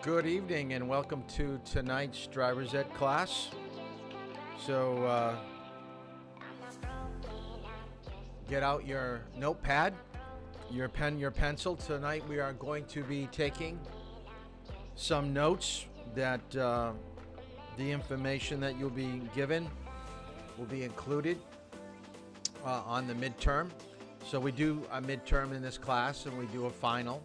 Good evening and welcome to tonight's driver's ed class. So get out your notepad, your pen, your pencil. Tonight we are going to be taking some notes that the information that you'll be given will be included on the midterm. So we do a midterm in this class and we do a final.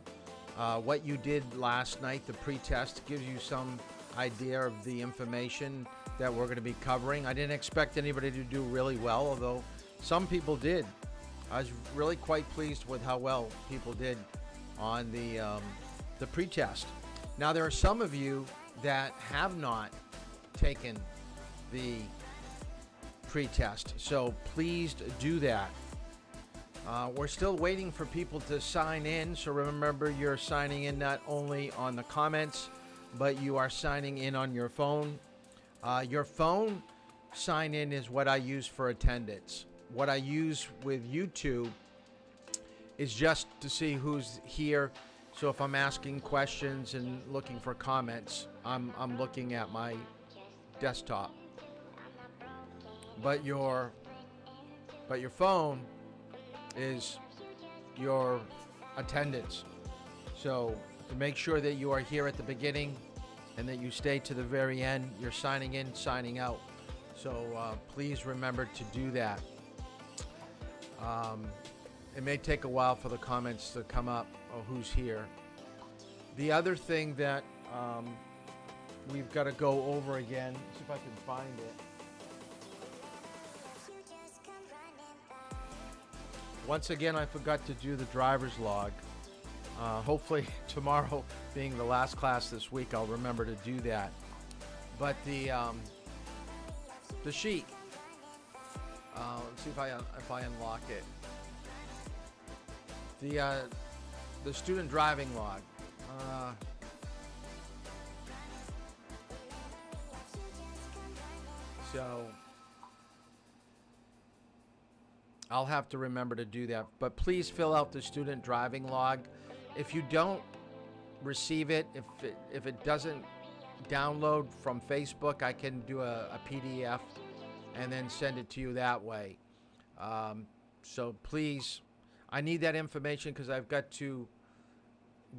What you did last night, the pre-test, gives you some idea of the information that we're going to be covering. I didn't expect anybody to do really well, although some people did. I was really quite pleased with how well people did on the pre-test. Now, there are some of you that have not taken the pre-test, so please do that. We're still waiting for people to sign in, so remember you're signing in not only on the comments, but you are signing in on your phone. Your phone sign in is what I use for attendance. What I use with YouTube is just to see who's here. So if I'm asking questions and looking for comments, I'm looking at my desktop. But your phone is your attendance. So to make sure that you are here at the beginning and that you stay to the very end, you're signing in, signing out. So please remember to do that. It may take a while for the comments to come up of who's here. The other thing that we've got to go over again, see if I can find it. Once again, I forgot to do the driver's log. Hopefully tomorrow, being the last class this week, I'll remember to do that. But the sheet. Let's see if I unlock it. The student driving log. So I'll have to remember to do that. But please fill out the student driving log. If you don't receive it, if it doesn't download from Facebook, I can do a PDF and then send it to you that way. So please, I need that information because I've got to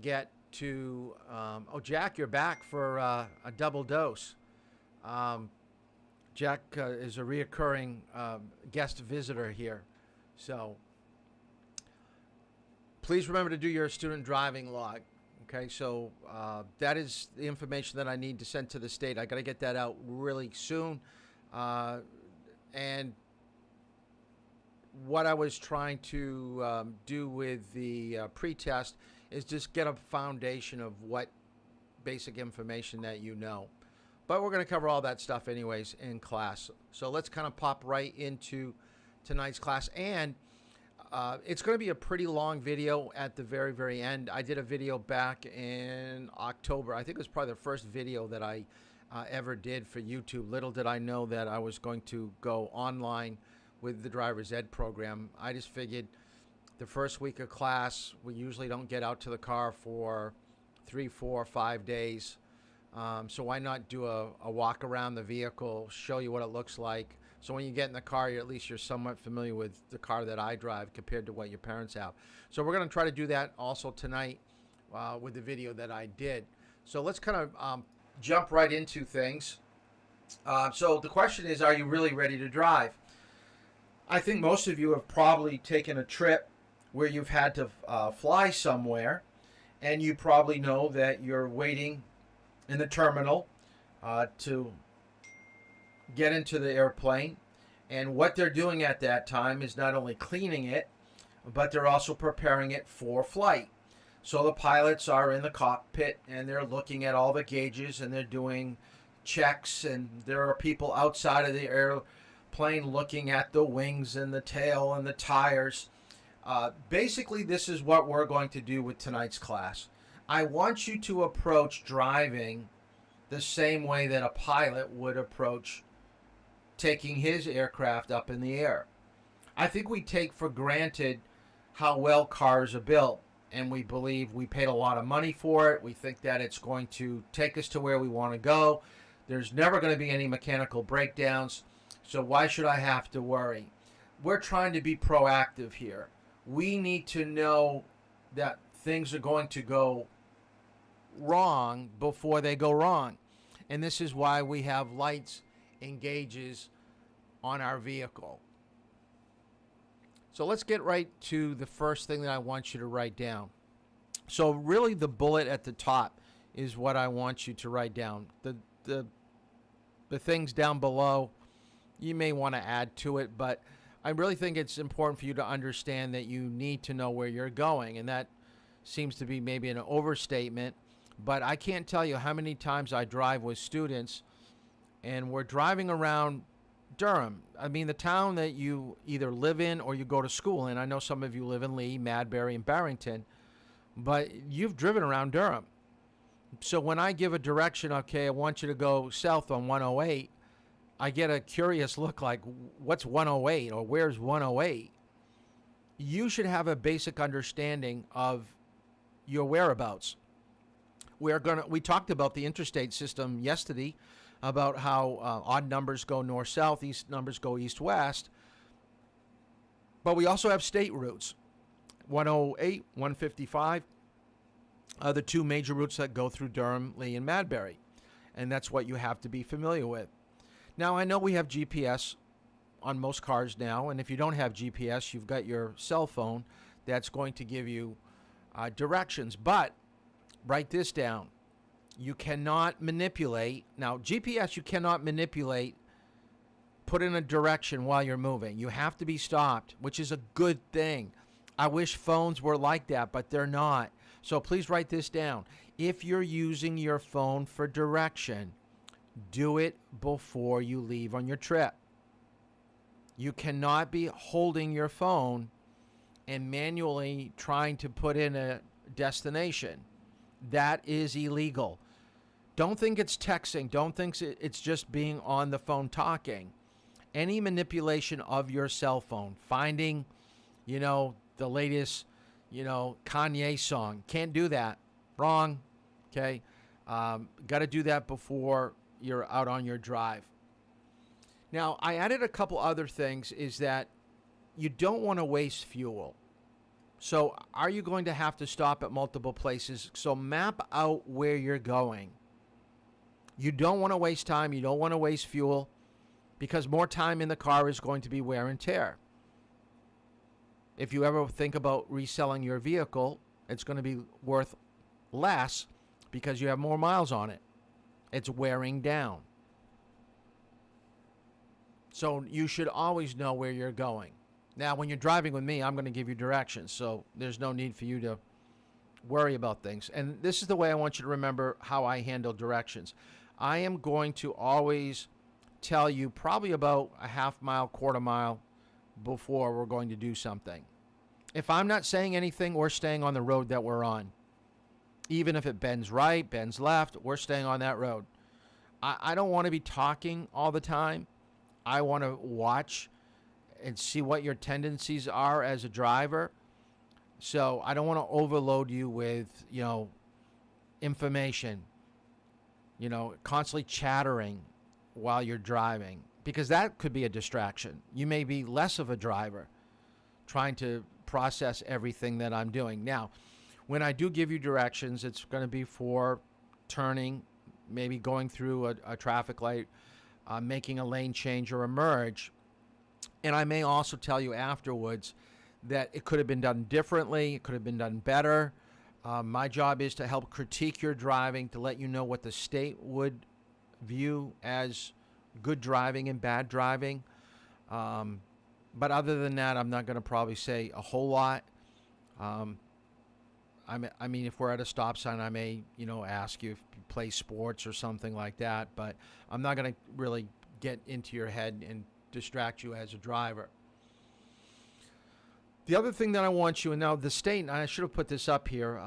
get to... oh, Jack, you're back for a double dose. Jack is a reoccurring guest visitor here. So please remember to do your student driving log. Okay, so that is the information that I need to send to the state. I got to get that out really soon. And what I was trying to do with the pre-test is just get a foundation of what basic information that you know. But we're going to cover all that stuff anyways in class. So let's kind of pop right into tonight's class. And it's going to be a pretty long video at the very, very end. I did a video back in October. I think it was probably the first video that I ever did for YouTube. Little did I know that I was going to go online with the driver's ed program. I just figured the first week of class, we usually don't get out to the car for 3, 4, 5 days. So why not do a walk around the vehicle, show you what it looks like. So when you get in the car, at least you're somewhat familiar with the car that I drive compared to what your parents have. So we're going to try to do that also tonight with the video that I did. So let's kind of jump right into things. So the question is, are you really ready to drive? I think most of you have probably taken a trip where you've had to fly somewhere, and you probably know that you're waiting in the terminal to get into the airplane, and what they're doing at that time is not only cleaning it, but they're also preparing it for flight. So the pilots are in the cockpit and they're looking at all the gauges and they're doing checks, and there are people outside of the airplane looking at the wings and the tail and the tires. Basically, this is what we're going to do with tonight's class. I want you to approach driving the same way that a pilot would approach taking his aircraft up in the air. I think we take for granted how well cars are built. and we believe we paid a lot of money for it. We think that it's going to take us to where we want to go. There's never going to be any mechanical breakdowns, so why should I have to worry? We're trying to be proactive here. We need to know that things are going to go wrong before they go wrong. And this is why we have lights and gauges on our vehicle. So let's get right to the first thing that I want you to write down. So really the bullet at the top is what I want you to write down. The things down below, you may want to add to it, but I really think it's important for you to understand that you need to know where you're going, and that seems to be maybe an overstatement, but I can't tell you how many times I drive with students and we're driving around Durham. I mean, the town that you either live in or you go to school in. I know some of you live in Lee, Madbury, and Barrington, but you've driven around Durham. So when I give a direction, okay, I want you to go south on 108, I get a curious look like, what's 108 or where's 108? You should have a basic understanding of your whereabouts. We talked about the interstate system yesterday, about how odd numbers go north-south, east numbers go east-west. But we also have state routes. 108, 155 are the two major routes that go through Durham, Lee, and Madbury. And that's what you have to be familiar with. Now, I know we have GPS on most cars now, and if you don't have GPS, you've got your cell phone that's going to give you directions. But write this down. You cannot manipulate. Now, GPS, you cannot manipulate, put in a direction while you're moving. You have to be stopped, which is a good thing. I wish phones were like that, but they're not. So please write this down. If you're using your phone for direction, do it before you leave on your trip. You cannot be holding your phone and manually trying to put in a destination. That is illegal. Don't think it's texting. Don't think it's just being on the phone talking. Any manipulation of your cell phone, finding, the latest, Kanye song. Can't do that. Wrong. Okay. Got to do that before you're out on your drive. Now, I added a couple other things, is that you don't want to waste fuel. So are you going to have to stop at multiple places? So map out where you're going. You don't want to waste time. You don't want to waste fuel, because more time in the car is going to be wear and tear. If you ever think about reselling your vehicle, it's going to be worth less because you have more miles on it. It's wearing down. So you should always know where you're going. Now, when you're driving with me, I'm going to give you directions, so there's no need for you to worry about things. And this is the way I want you to remember how I handle directions. I am going to always tell you probably about a half mile, quarter mile before we're going to do something. If I'm not saying anything, we're staying on the road that we're on. Even if it bends right, bends left, we're staying on that road. I don't want to be talking all the time. I want to watch and see what your tendencies are as a driver. So I don't want to overload you with, information, constantly chattering while you're driving, because that could be a distraction. You may be less of a driver trying to process everything that I'm doing. Now, when I do give you directions, it's going to be for turning, maybe going through a traffic light, making a lane change or a merge. And I may also tell you afterwards that it could have been done differently. It could have been done better. My job is to help critique your driving, to let you know what the state would view as good driving and bad driving. But other than that, I'm not going to probably say a whole lot. I mean, if we're at a stop sign, I may, ask you if you play sports or something like that. But I'm not going to really get into your head and distract you as a driver. The other thing that I want you, and now the state, and I should have put this up here.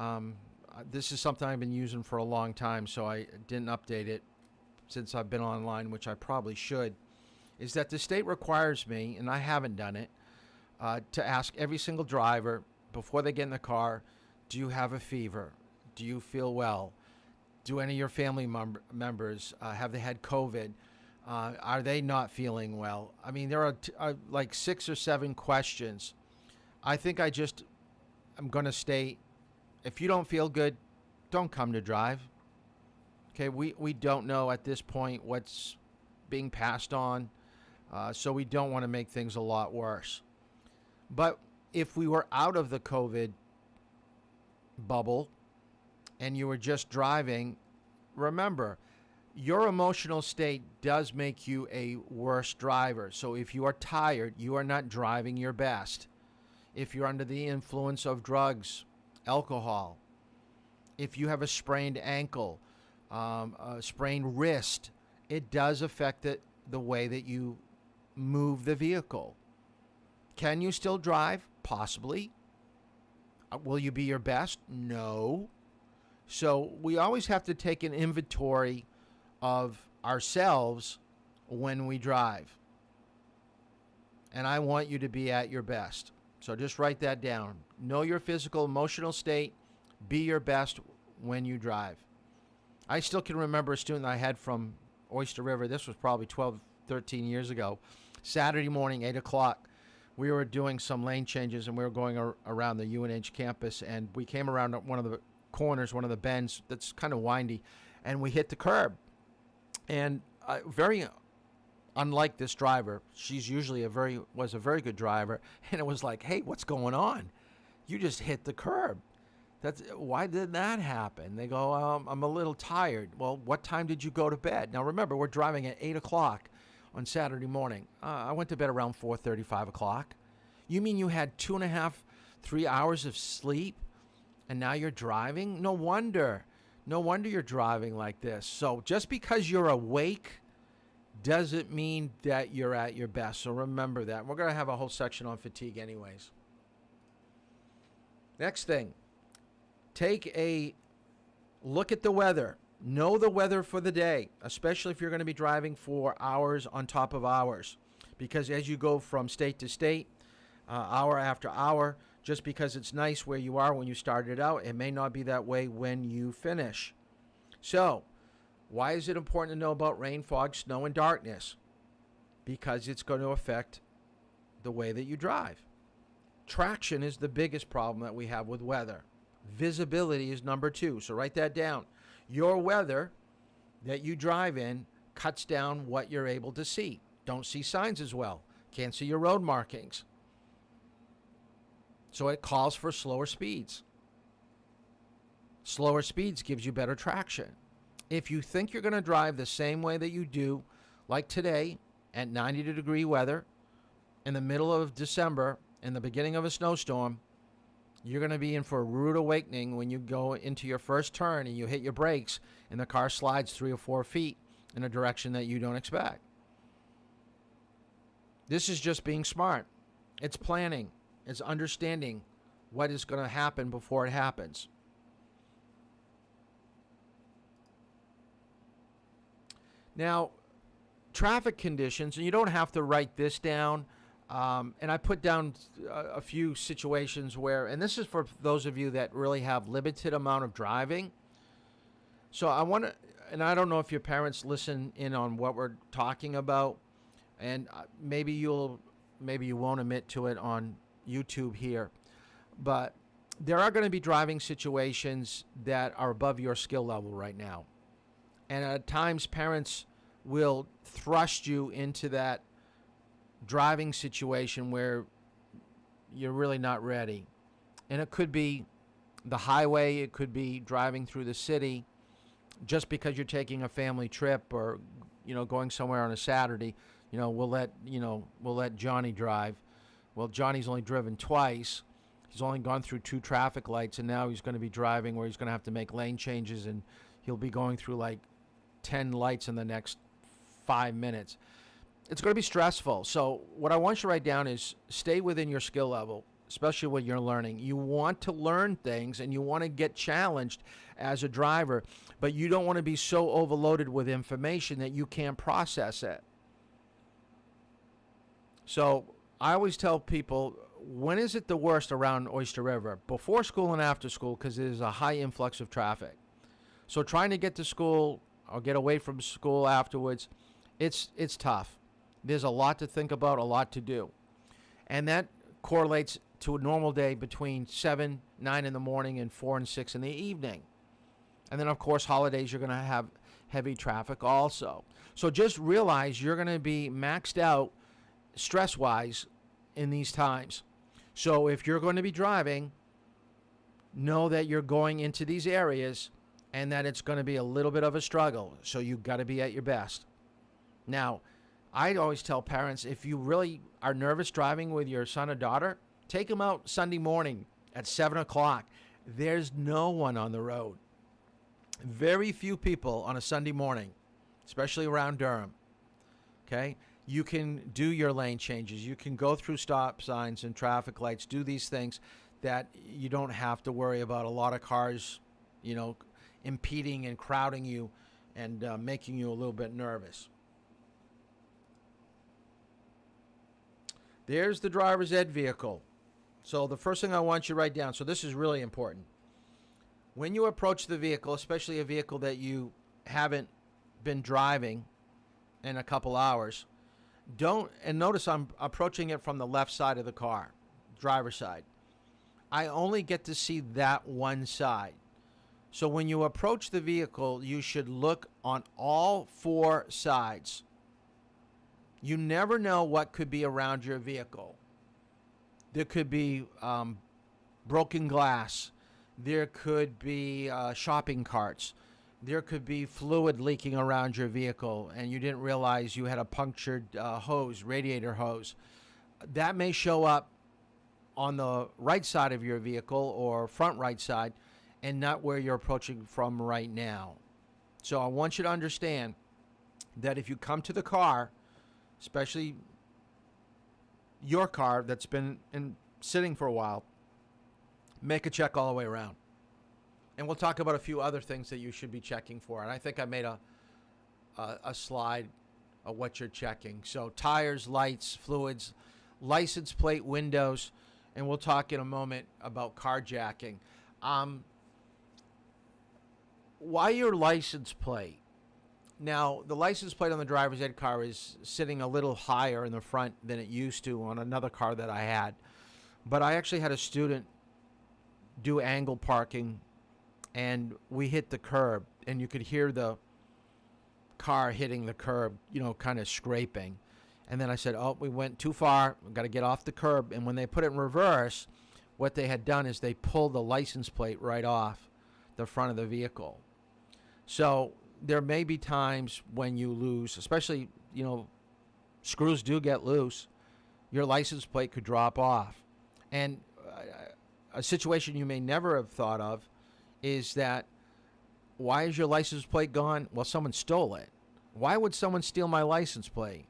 This is something I've been using for a long time, so I didn't update it since I've been online, which I probably should, is that the state requires me, and I haven't done it, to ask every single driver before they get in the car Do you have a fever? Do you feel well? Do any of your family members have they had COVID? Are they not feeling well? I mean, there are like 6 or 7 questions. I think I'm going to stay. If you don't feel good, don't come to drive. Okay, we don't know at this point what's being passed on, so we don't want to make things a lot worse. But if we were out of the COVID bubble and you were just driving, remember, your emotional state does make you a worse driver. So if you are tired, you are not driving your best. If you're under the influence of drugs, alcohol, if you have a sprained ankle, a sprained wrist, it does affect the way that you move the vehicle. Can you still drive? Possibly. Will you be your best? No. So we always have to take an inventory of ourselves when we drive. And I want you to be at your best. So just write that down. Know your physical, emotional state. Be your best when you drive. I still can remember a student I had from Oyster River. This was probably 12, 13 years ago. Saturday morning, 8 o'clock. We were doing some lane changes, and we were going around the UNH campus, and we came around one of the corners, one of the bends that's kind of windy, and we hit the curb. And very unlike this driver, she's usually was a very good driver, and it was like, hey, what's going on? You just hit the curb. Why did that happen? They go, I'm a little tired. Well, what time did you go to bed? Now, remember, we're driving at 8 o'clock on Saturday morning. I went to bed around 4:30, 5 o'clock. You mean you had 2.5, 3 hours of sleep, and now you're driving? No wonder. No wonder you're driving like this. So just because you're awake doesn't mean that you're at your best. So remember that. We're going to have a whole section on fatigue anyways. Next thing. Take a look at the weather. Know the weather for the day, especially if you're going to be driving for hours on top of hours. Because as you go from state to state, hour after hour, just because it's nice where you are when you started out, it may not be that way when you finish. So, why is it important to know about rain, fog, snow, and darkness? Because it's going to affect the way that you drive. Traction is the biggest problem that we have with weather. Visibility is number 2. So write that down. Your weather that you drive in cuts down what you're able to see. Don't see signs as well. Can't see your road markings. So it calls for slower speeds. Slower speeds gives you better traction. If you think you're going to drive the same way that you do, like today, at 90-degree weather, in the middle of December, in the beginning of a snowstorm, you're going to be in for a rude awakening when you go into your first turn and you hit your brakes and the car slides 3 or 4 feet in a direction that you don't expect. This is just being smart. It's planning. It's understanding what is going to happen before it happens. Now, traffic conditions, and you don't have to write this down. And I put down a few situations where, and this is for those of you that really have limited amount of driving. So I want to, and I don't know if your parents listen in on what we're talking about, and maybe you won't admit to it on YouTube here, but there are going to be driving situations that are above your skill level right now. And at times parents will thrust you into that driving situation where you're really not ready. And it could be the highway, it could be driving through the city just because you're taking a family trip or going somewhere on a Saturday. We'll let Johnny drive. Well, Johnny's only driven twice. He's only gone through 2 traffic lights, and now he's going to be driving where he's going to have to make lane changes, and he'll be going through like 10 lights in the next 5 minutes. It's going to be stressful. So what I want you to write down is stay within your skill level, especially when you're learning. You want to learn things and you want to get challenged as a driver, but you don't want to be so overloaded with information that you can't process it. So I always tell people when is it the worst around Oyster River? Before school and after school, because there's a high influx of traffic. So trying to get to school or get away from school afterwards, it's tough. There's a lot to think about, a lot to do. And that correlates to a normal day between 7, 9 in the morning and 4 and 6 in the evening. And then, of course, holidays, you're going to have heavy traffic also. So just realize you're going to be maxed out stress-wise in these times. So if you're going to be driving, know that you're going into these areas and that it's going to be a little bit of a struggle. So you've got to be at your best. Now, I always tell parents, if you really are nervous driving with your son or daughter, take them out Sunday morning at 7 o'clock. There's no one on the road. Very few people on a Sunday morning, especially around Durham. Okay? You can do your lane changes. You can go through stop signs and traffic lights, do these things that you don't have to worry about a lot of cars, impeding and crowding you and making you a little bit nervous. There's the driver's ed vehicle. So the first thing I want you to write down, so this is really important. When you approach the vehicle, especially a vehicle that you haven't been driving in a couple hours, and notice I'm approaching it from the left side of the car, driver's side. I only get to see that one side. So when you approach the vehicle, you should look on all 4 sides. You never know what could be around your vehicle. There could be broken glass. There could be shopping carts. There could be fluid leaking around your vehicle and you didn't realize you had a punctured hose, radiator hose. That may show up on the right side of your vehicle or front right side and not where you're approaching from right now. So I want you to understand that if you come to the car, especially your car that's been sitting for a while, make a check all the way around. And we'll talk about a few other things that you should be checking for. And I think I made a slide of what you're checking. So tires, lights, fluids, license plate, windows, and we'll talk in a moment about carjacking. Why your license plate? Now, the license plate on the driver's ed car is sitting a little higher in the front than it used to on another car that I had. But I actually had a student do angle parking, and we hit the curb, and you could hear the car hitting the curb, kind of scraping. And then I said, we went too far. We've got to get off the curb. And when they put it in reverse, what they had done is they pulled the license plate right off the front of the vehicle. So there may be times when you lose, especially, screws do get loose. Your license plate could drop off. And a situation you may never have thought of is that, why is your license plate gone? Well, someone stole it. Why would someone steal my license plate?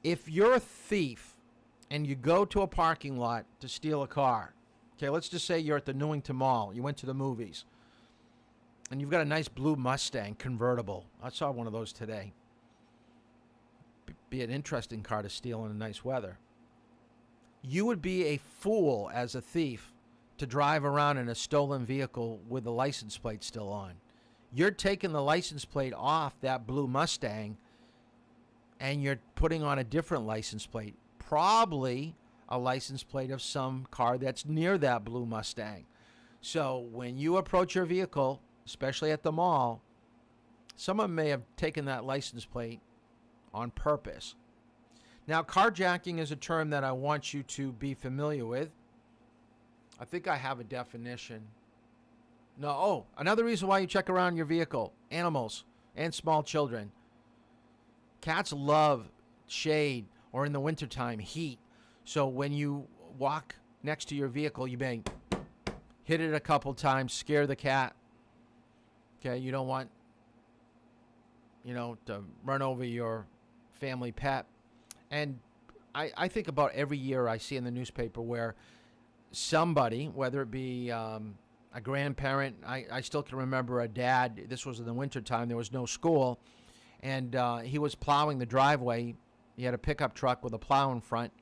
If you're a thief and you go to a parking lot to steal a car, okay, let's just say you're at the Newington Mall, you went to the movies, and you've got a nice blue Mustang convertible. I saw one of those today. Be an interesting car to steal in the nice weather. You would be a fool as a thief to drive around in a stolen vehicle with the license plate still on. You're taking the license plate off that blue Mustang and you're putting on a different license plate, probably a license plate of some car that's near that blue Mustang. So when you approach your vehicle, especially at the mall, someone may have taken that license plate on purpose. Now, carjacking is a term that I want you to be familiar with. I think I have a definition. No, another reason why you check around your vehicle, animals and small children. Cats love shade or in the wintertime, heat. So when you walk next to your vehicle, you may hit it a couple times, scare the cat. Okay, you don't want, to run over your family pet. And I think about every year I see in the newspaper where somebody, whether it be a grandparent, I still can remember a dad, this was in the wintertime, there was no school, and he was plowing the driveway. He had a pickup truck with a plow in front,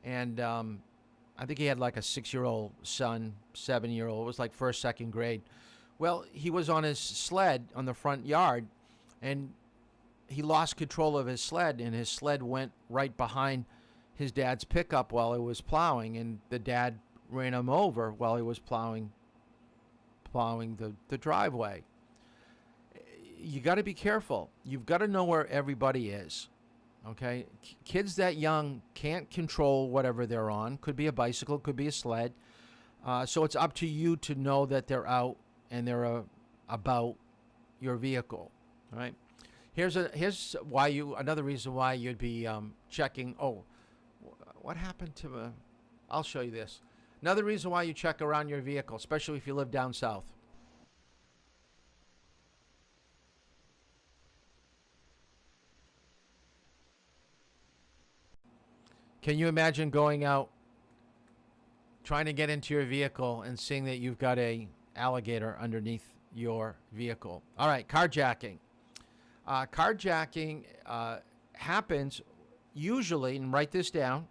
and I think he had like a 6-year-old son, 7-year-old. It was like first, second grade. Well, he was on his sled on the front yard, and he lost control of his sled, and his sled went right behind his dad's pickup while he was plowing, and the dad ran him over while he was plowing the driveway. You got to be careful. You've got to know where everybody is. Okay? Kids that young can't control whatever they're on. Could be a bicycle, could be a sled. So it's up to you to know that they're out and they're about your vehicle. All right? Here's why another reason why you'd be checking. Oh, what happened to? I'll show you this. Another reason why you check around your vehicle, especially if you live down south. Can you imagine going out, trying to get into your vehicle and seeing that you've got a alligator underneath your vehicle? All right, carjacking. Carjacking happens usually, and write this down,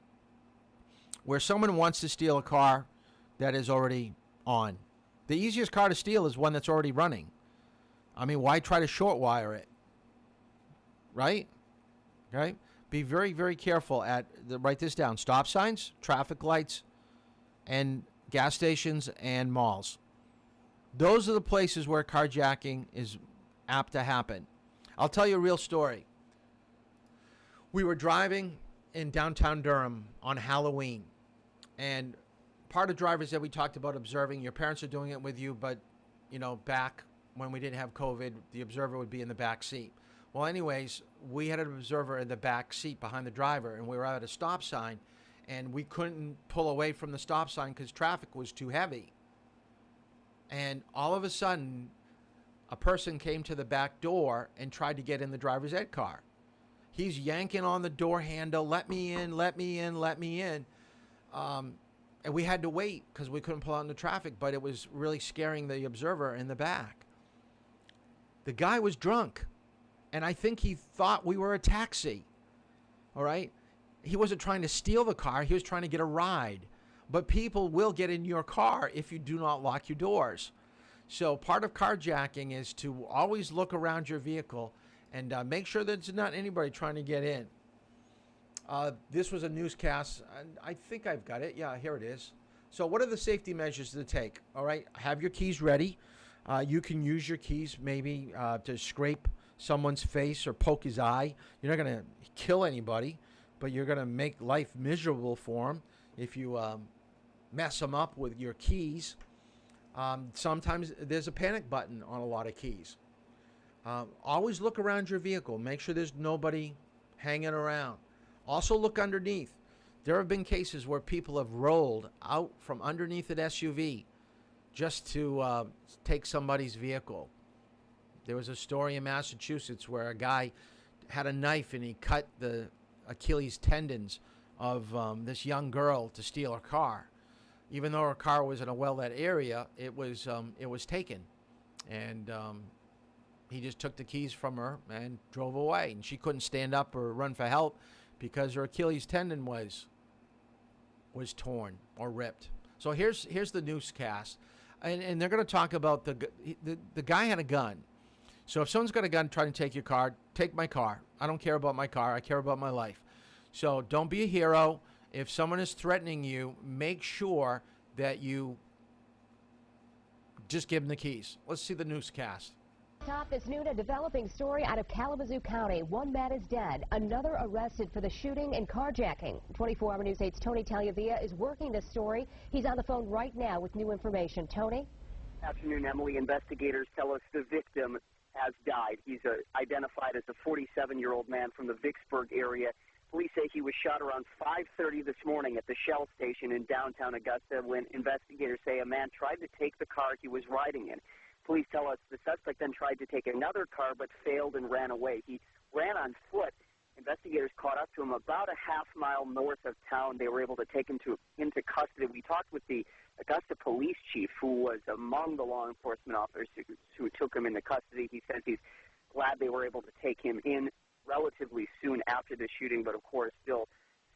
where someone wants to steal a car that is already on. The easiest car to steal is one that's already running. I mean, why try to short wire it? Right? Okay? Be very, very careful write this down, stop signs, traffic lights, and gas stations and malls. Those are the places where carjacking is apt to happen. I'll tell you a real story. We were driving in downtown Durham on Halloween, and part of drivers that we talked about observing, your parents are doing it with you, but, back when we didn't have COVID, the observer would be in the back seat. Well, anyways, we had an observer in the back seat behind the driver, and we were at a stop sign, and we couldn't pull away from the stop sign because traffic was too heavy. And all of a sudden, a person came to the back door and tried to get in the driver's ed car. He's yanking on the door handle, let me in, let me in, let me in. And we had to wait because we couldn't pull out in the traffic, but it was really scaring the observer in the back. The guy was drunk, and I think he thought we were a taxi. All right? He wasn't trying to steal the car. He was trying to get a ride. But people will get in your car if you do not lock your doors. So part of carjacking is to always look around your vehicle and make sure that there's not anybody trying to get in. This was a newscast, and I think I've got it. Yeah, here it is. So what are the safety measures to take? All right, have your keys ready. You can use your keys maybe to scrape someone's face or poke his eye. You're not going to kill anybody, but you're going to make life miserable for them if you mess them up with your keys. Sometimes there's a panic button on a lot of keys. Always look around your vehicle. Make sure there's nobody hanging around. Also look underneath. There have been cases where people have rolled out from underneath an SUV just to take somebody's vehicle. There was a story in Massachusetts where a guy had a knife and he cut the Achilles tendons of this young girl to steal her car. Even though her car was in a well-lit area, it was taken, and he just took the keys from her and drove away. And she couldn't stand up or run for help because her Achilles tendon was torn or ripped. So here's the newscast, and they're going to talk about the guy had a gun. So if someone's got a gun trying to take your car, take my car. I don't care about my car. I care about my life. So don't be a hero. If someone is threatening you, make sure that you just give them the keys. Let's see the newscast. Top this noon, a developing story out of Kalamazoo County. One man is dead, another arrested for the shooting and carjacking. 24-hour News 8's Tony Tagliavia is working this story. He's on the phone right now with new information. Tony? Afternoon, Emily. Investigators tell us the victim has died. He's identified as a 47-year-old man from the Vicksburg area. Police say he was shot around 5:30 this morning at the Shell station in downtown Augusta when investigators say a man tried to take the car he was riding in. Police tell us the suspect then tried to take another car but failed and ran away. He ran on foot. Investigators caught up to him about a half-mile north of town. They were able to take him into custody. We talked with the Augusta police chief, who was among the law enforcement officers who took him into custody. He says he's glad they were able to take him in relatively soon after the shooting, but of course still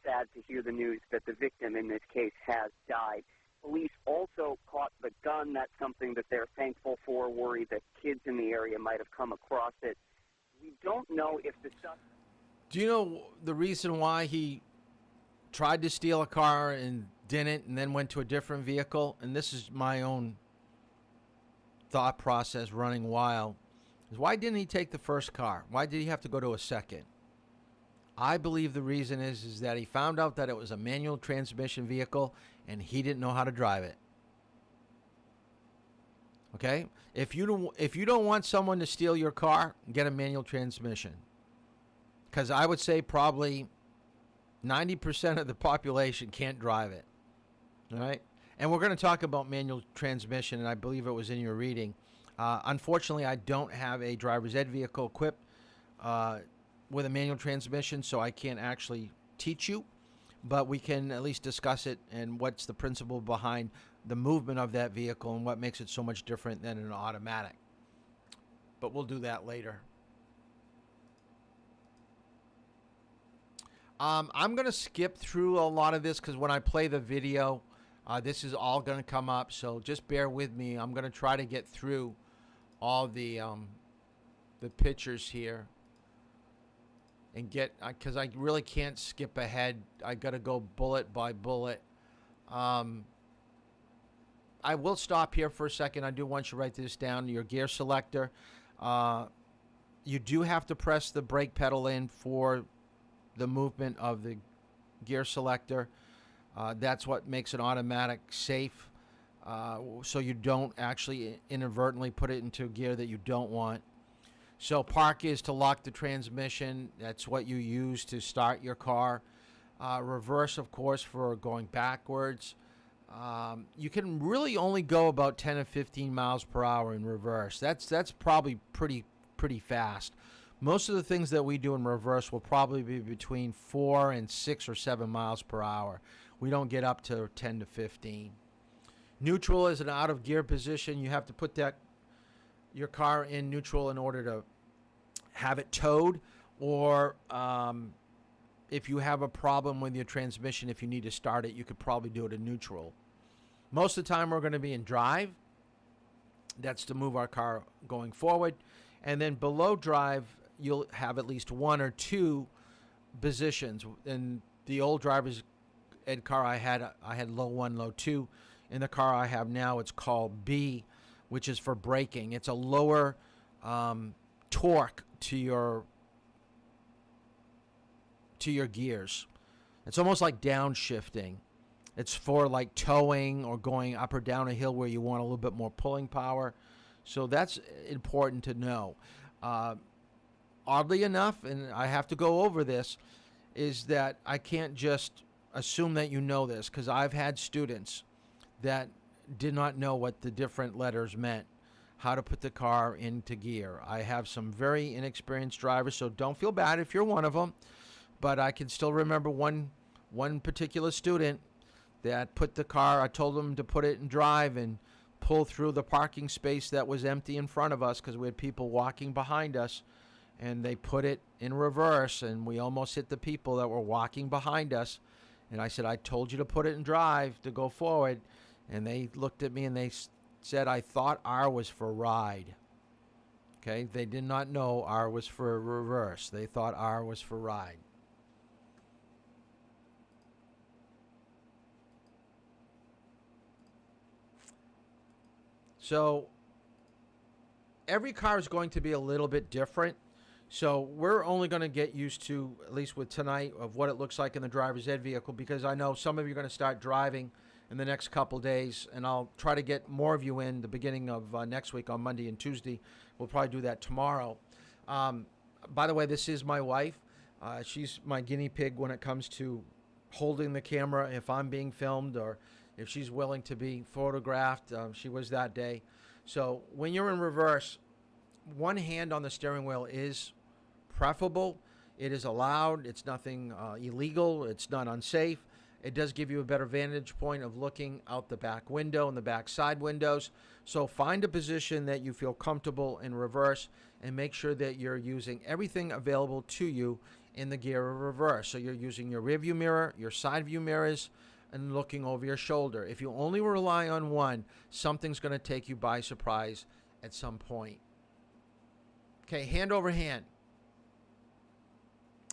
sad to hear the news that the victim in this case has died. Police also caught the gun. That's something that they're thankful for, worried that kids in the area might have come across it. We don't know if the suspect... Do you know the reason why he tried to steal a car and didn't, and then went to a different vehicle? And this is my own thought process running wild. Is why didn't he take the first car? Why did he have to go to a second? I believe the reason is that he found out that it was a manual transmission vehicle and he didn't know how to drive it. Okay? If you don't want someone to steal your car, get a manual transmission. Because I would say probably 90% of the population can't drive it. All right? And we're going to talk about manual transmission, and I believe it was in your reading. Unfortunately, I don't have a driver's ed vehicle equipped with a manual transmission, so I can't actually teach you. But we can at least discuss it and what's the principle behind the movement of that vehicle and what makes it so much different than an automatic. But we'll do that later. I'm going to skip through a lot of this because when I play the video, this is all going to come up. So just bear with me. I'm going to try to get through all the pictures here and get, because I really can't skip ahead. I got to go bullet by bullet. I will stop here for a second. I do want you to write this down. Your gear selector. You do have to press the brake pedal in for the movement of the gear selector. That's what makes it automatic safe. So you don't actually inadvertently put it into a gear that you don't want. So park is to lock the transmission. That's what you use to start your car. Reverse, of course, for going backwards. You can really only go about 10 to 15 miles per hour in reverse. That's probably pretty fast. Most of the things that we do in reverse will probably be between 4 and 6 or 7 miles per hour. We don't get up to 10 to 15. Neutral is an out of gear position. You have to put your car in neutral in order to have it towed, or if you have a problem with your transmission, if you need to start it, you could probably do it in neutral. Most of the time we're going to be in drive. That's to move our car going forward. And then below drive, you'll have at least one or two positions. In the old driver's ed car I had low 1, low 2. In the car I have now, it's called B, which is for braking. It's a lower torque to your gears. It's almost like downshifting. It's for like towing or going up or down a hill where you want a little bit more pulling power. So that's important to know. Oddly enough, and I have to go over this, is that I can't just assume that you know this, because I've had students that did not know what the different letters meant, how to put the car into gear. I have some very inexperienced drivers, so don't feel bad if you're one of them. But I can still remember one particular student that put the car, I told him to put it in drive and pull through the parking space that was empty in front of us because we had people walking behind us, and they put it in reverse, and we almost hit the people that were walking behind us. And I said, I told you to put it in drive to go forward. And they looked at me and they said, I thought R was for ride. Okay, they did not know R was for reverse. They thought R was for ride. So every car is going to be a little bit different. So we're only going to get used to, at least with tonight, of what it looks like in the driver's ed vehicle, because I know some of you are going to start driving in the next couple days, and I'll try to get more of you in the beginning of next week on Monday and Tuesday. We'll probably do that tomorrow. By the way, this is my wife. She's my guinea pig when it comes to holding the camera if I'm being filmed or if she's willing to be photographed. She was that day. So when you're in reverse, one hand on the steering wheel is preferable. It is allowed. It's nothing illegal. It's not unsafe. It does give you a better vantage point of looking out the back window and the back side windows. So find a position that you feel comfortable in reverse and make sure that you're using everything available to you in the gear of reverse. So you're using your rear view mirror, your side view mirrors, and looking over your shoulder. If you only rely on one, something's going to take you by surprise at some point. Okay, hand over hand.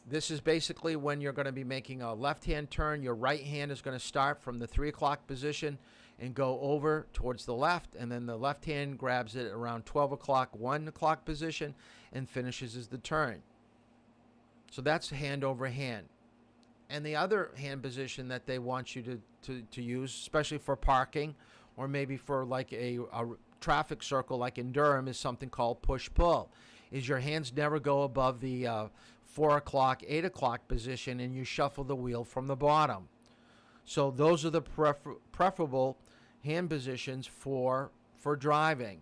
This is basically when you're going to be making a left-hand turn. Your right hand is going to start from the 3 o'clock position and go over towards the left, and then the left hand grabs it around 12 o'clock, 1 o'clock position, and finishes as the turn. So that's hand over hand. And the other hand position that they want you to use, especially for parking or maybe for like a traffic circle like in Durham, is something called push-pull. Is your hands never go above the 4 o'clock, 8 o'clock position, and you shuffle the wheel from the bottom. So those are the preferable hand positions for driving.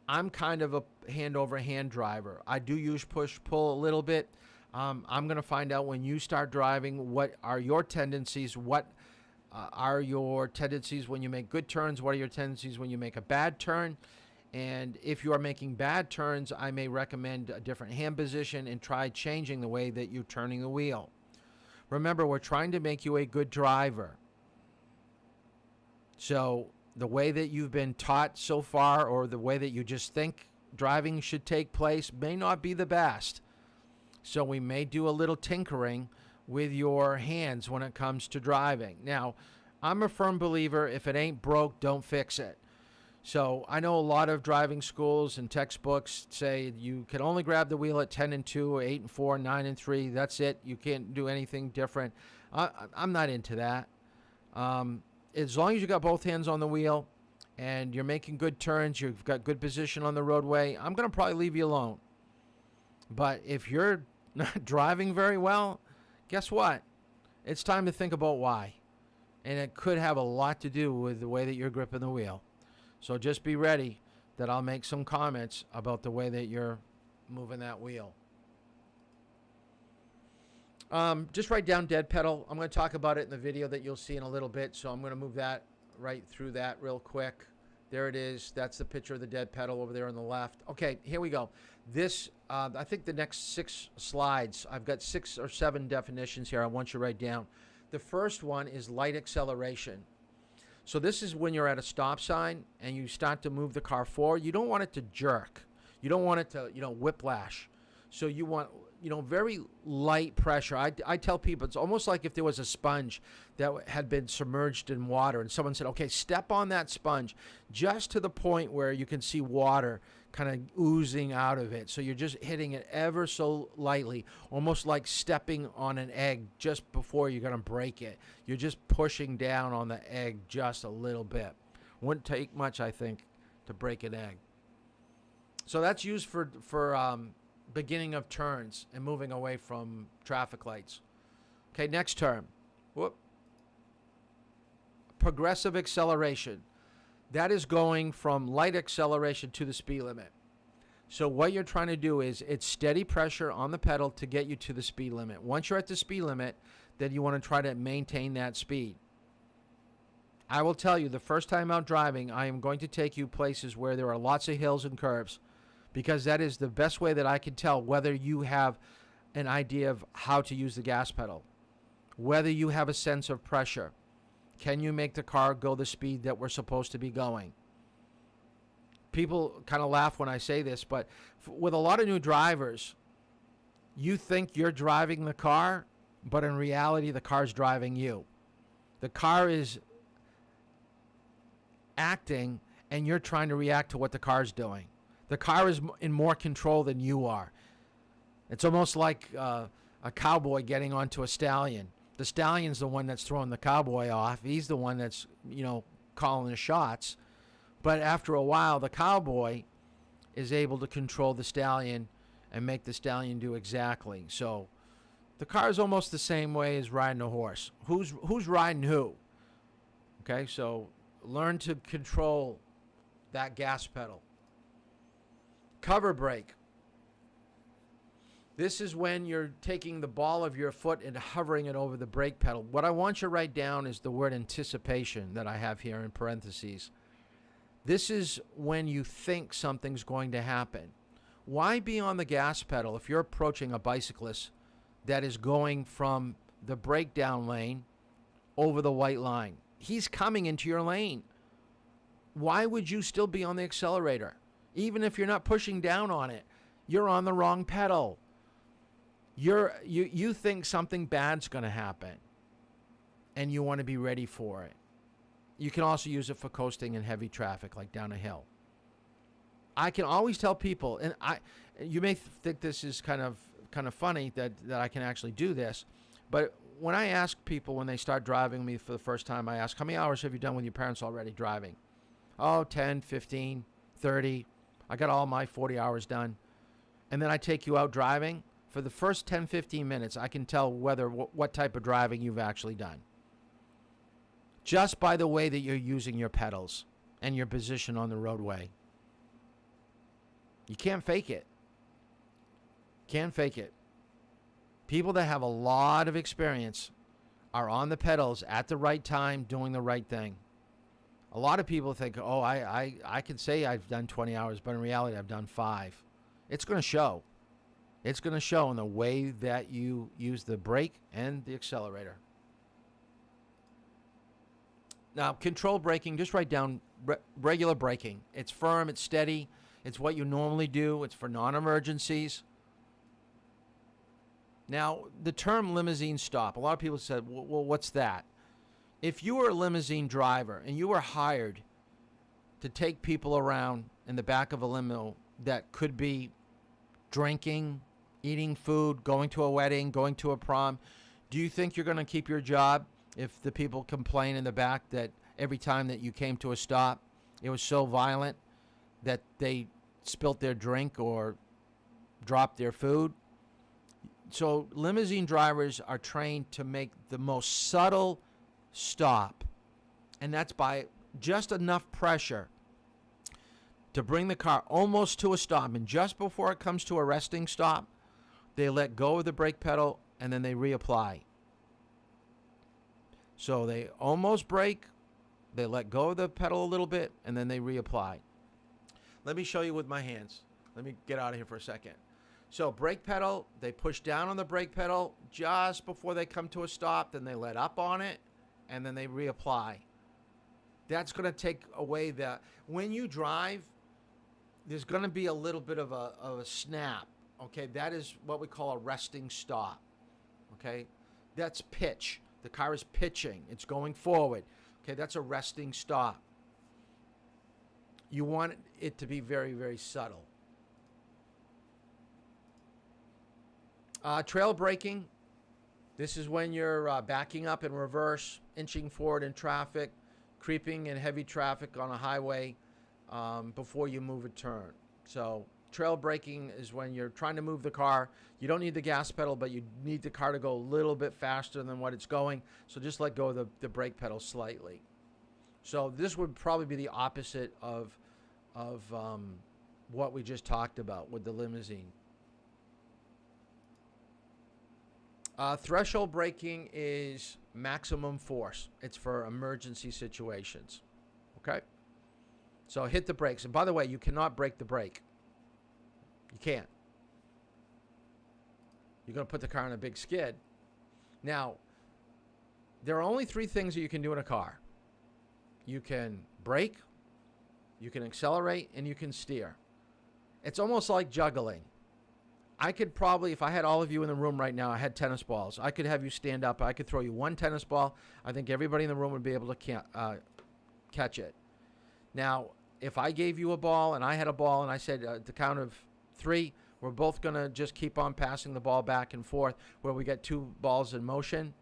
I'm kind of a hand-over-hand driver. I do use push-pull a little bit. I'm going to find out when you start driving what are your tendencies, what are your tendencies when you make good turns, what are your tendencies when you make a bad turn. And if you are making bad turns, I may recommend a different hand position and try changing the way that you're turning the wheel. Remember, we're trying to make you a good driver. So the way that you've been taught so far, or the way that you just think driving should take place, may not be the best. So we may do a little tinkering with your hands when it comes to driving. Now, I'm a firm believer, if it ain't broke, don't fix it. So I know a lot of driving schools and textbooks say you can only grab the wheel at 10 and 2, or 8 and 4, 9 and 3. That's it. You can't do anything different. I'm not into that. As long as you got both hands on the wheel and you're making good turns, you've got good position on the roadway, I'm going to probably leave you alone. But if you're not driving very well, guess what? It's time to think about why. And it could have a lot to do with the way that you're gripping the wheel. So just be ready that I'll make some comments about the way that you're moving that wheel. Just write down dead pedal. I'm going to talk about it in the video that you'll see in a little bit. So I'm going to move that right through that real quick. There it is. That's the picture of the dead pedal over there on the left. Okay, here we go. This, I think the next 6 slides, I've got 6 or 7 definitions here I want you to write down. The first one is light acceleration. So this is when you're at a stop sign and you start to move the car forward. You don't want it to jerk. You don't want it to, whiplash. So you want, very light pressure. I tell people it's almost like if there was a sponge that had been submerged in water and someone said, okay, step on that sponge just to the point where you can see water kind of oozing out of it. So you're just hitting it ever so lightly, almost like stepping on an egg just before you're going to break it. You're just pushing down on the egg just a little bit. Wouldn't take much, I think, to break an egg. So that's used for beginning of turns and moving away from traffic lights. Okay, next term. Whoop. Progressive acceleration. That is going from light acceleration to the speed limit. So what you're trying to do is it's steady pressure on the pedal to get you to the speed limit. Once you're at the speed limit, then you want to try to maintain that speed. I will tell you, the first time out driving, I am going to take you places where there are lots of hills and curves, because that is the best way that I can tell whether you have an idea of how to use the gas pedal, whether you have a sense of pressure. Can you make the car go the speed that we're supposed to be going? People kind of laugh when I say this, but with a lot of new drivers, you think you're driving the car, but in reality, the car's driving you. The car is acting, and you're trying to react to what the car's doing. The car is in more control than you are. It's almost like a cowboy getting onto a stallion. The stallion's the one that's throwing the cowboy off. He's the one that's, calling the shots. But after a while, the cowboy is able to control the stallion and make the stallion do exactly. So the car is almost the same way as riding a horse. Who's riding who? Okay, so learn to control that gas pedal. Cover brake. This is when you're taking the ball of your foot and hovering it over the brake pedal. What I want you to write down is the word anticipation that I have here in parentheses. This is when you think something's going to happen. Why be on the gas pedal if you're approaching a bicyclist that is going from the breakdown lane over the white line. He's coming into your lane. Why would you still be on the accelerator? Even if you're not pushing down on it, you're on the wrong pedal. You think something bad's going to happen, and you want to be ready for it. You can also use it for coasting in heavy traffic, like down a hill. I can always tell people, and you may think this is kind of funny that I can actually do this, but when I ask people when they start driving me for the first time, I ask, how many hours have you done with your parents already driving? Oh, 10, 15, 30. I got all my 40 hours done. And then I take you out driving. For the first 10, 15 minutes, I can tell what type of driving you've actually done. Just by the way that you're using your pedals and your position on the roadway. You can't fake it. Can't fake it. People that have a lot of experience are on the pedals at the right time, doing the right thing. A lot of people think, oh, I can say I've done 20 hours, but in reality, I've done 5. It's going to show. It's going to show in the way that you use the brake and the accelerator. Now, control braking, just write down regular braking. It's firm, it's steady, it's what you normally do, it's for non-emergencies. Now, the term limousine stop, a lot of people said, well, what's that? If you were a limousine driver and you were hired to take people around in the back of a limo that could be drinking, eating food, going to a wedding, going to a prom, do you think you're going to keep your job if the people complain in the back that every time that you came to a stop, it was so violent that they spilt their drink or dropped their food? So limousine drivers are trained to make the most subtle stop, and that's by just enough pressure to bring the car almost to a stop, and just before it comes to a resting stop, they let go of the brake pedal and then they reapply. So they almost brake, they let go of the pedal a little bit, and then they reapply. Let me show you with my hands. Let me get out of here for a second. So brake pedal, they push down on the brake pedal just before they come to a stop, then they let up on it, and then they reapply. That's going to take away the... When you drive, there's going to be a little bit of a snap, okay? That is what we call a resting stop, okay? That's pitch. The car is pitching. It's going forward. Okay, that's a resting stop. You want it to be very, very subtle. Trail braking. This is when you're backing up in reverse, inching forward in traffic, creeping in heavy traffic on a highway before you move a turn. So trail braking is when you're trying to move the car. You don't need the gas pedal, but you need the car to go a little bit faster than what it's going. So just let go of the brake pedal slightly. So this would probably be the opposite of what we just talked about with the limousine. Threshold braking is maximum force. It's for emergency situations. Okay? So hit the brakes. And by the way, you cannot break the brake. You can't. You're going to put the car on a big skid. Now, there are only 3 things that you can do in a car. You can brake, you can accelerate, and you can steer. It's almost like juggling. I could probably, if I had all of you in the room right now, I had tennis balls. I could have you stand up. I could throw you one tennis ball. I think everybody in the room would be able to catch it. Now, if I gave you a ball and I had a ball and I said at the count of 3, we're both going to just keep on passing the ball back and forth where we get 2 balls in motion,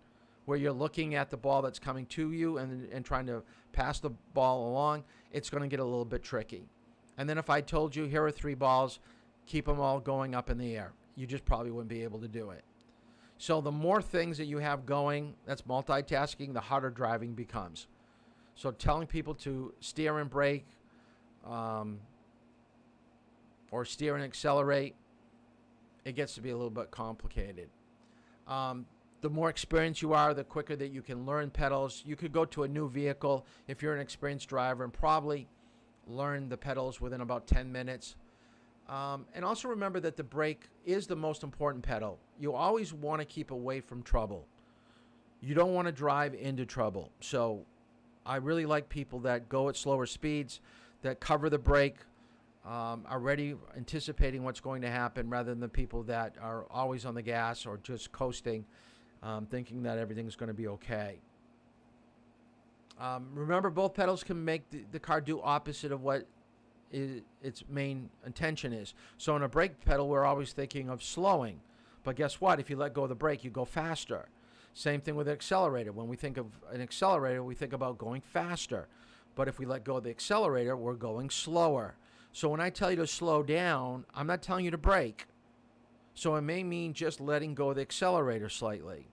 where you're looking at the ball that's coming to you and trying to pass the ball along, it's going to get a little bit tricky. And then if I told you, here are 3 balls, keep them all going up in the air, you just probably wouldn't be able to do it. So the more things that you have going, that's multitasking, the harder driving becomes. So telling people to steer and brake or steer and accelerate, it gets to be a little bit complicated. The more experienced you are, the quicker that you can learn pedals. You could go to a new vehicle if you're an experienced driver and probably learn the pedals within about 10 minutes. And also remember that the brake is the most important pedal. You always want to keep away from trouble. You don't want to drive into trouble. So I really like people that go at slower speeds, that cover the brake, are already anticipating what's going to happen, rather than the people that are always on the gas or just coasting, thinking that everything's going to be okay. Remember, both pedals can make the car do opposite of what its main intention is. So in a brake pedal, we're always thinking of slowing. But guess what? If you let go of the brake, you go faster. Same thing with an accelerator. When we think of an accelerator, we think about going faster. But if we let go of the accelerator, we're going slower. So when I tell you to slow down, I'm not telling you to brake. So it may mean just letting go of the accelerator slightly.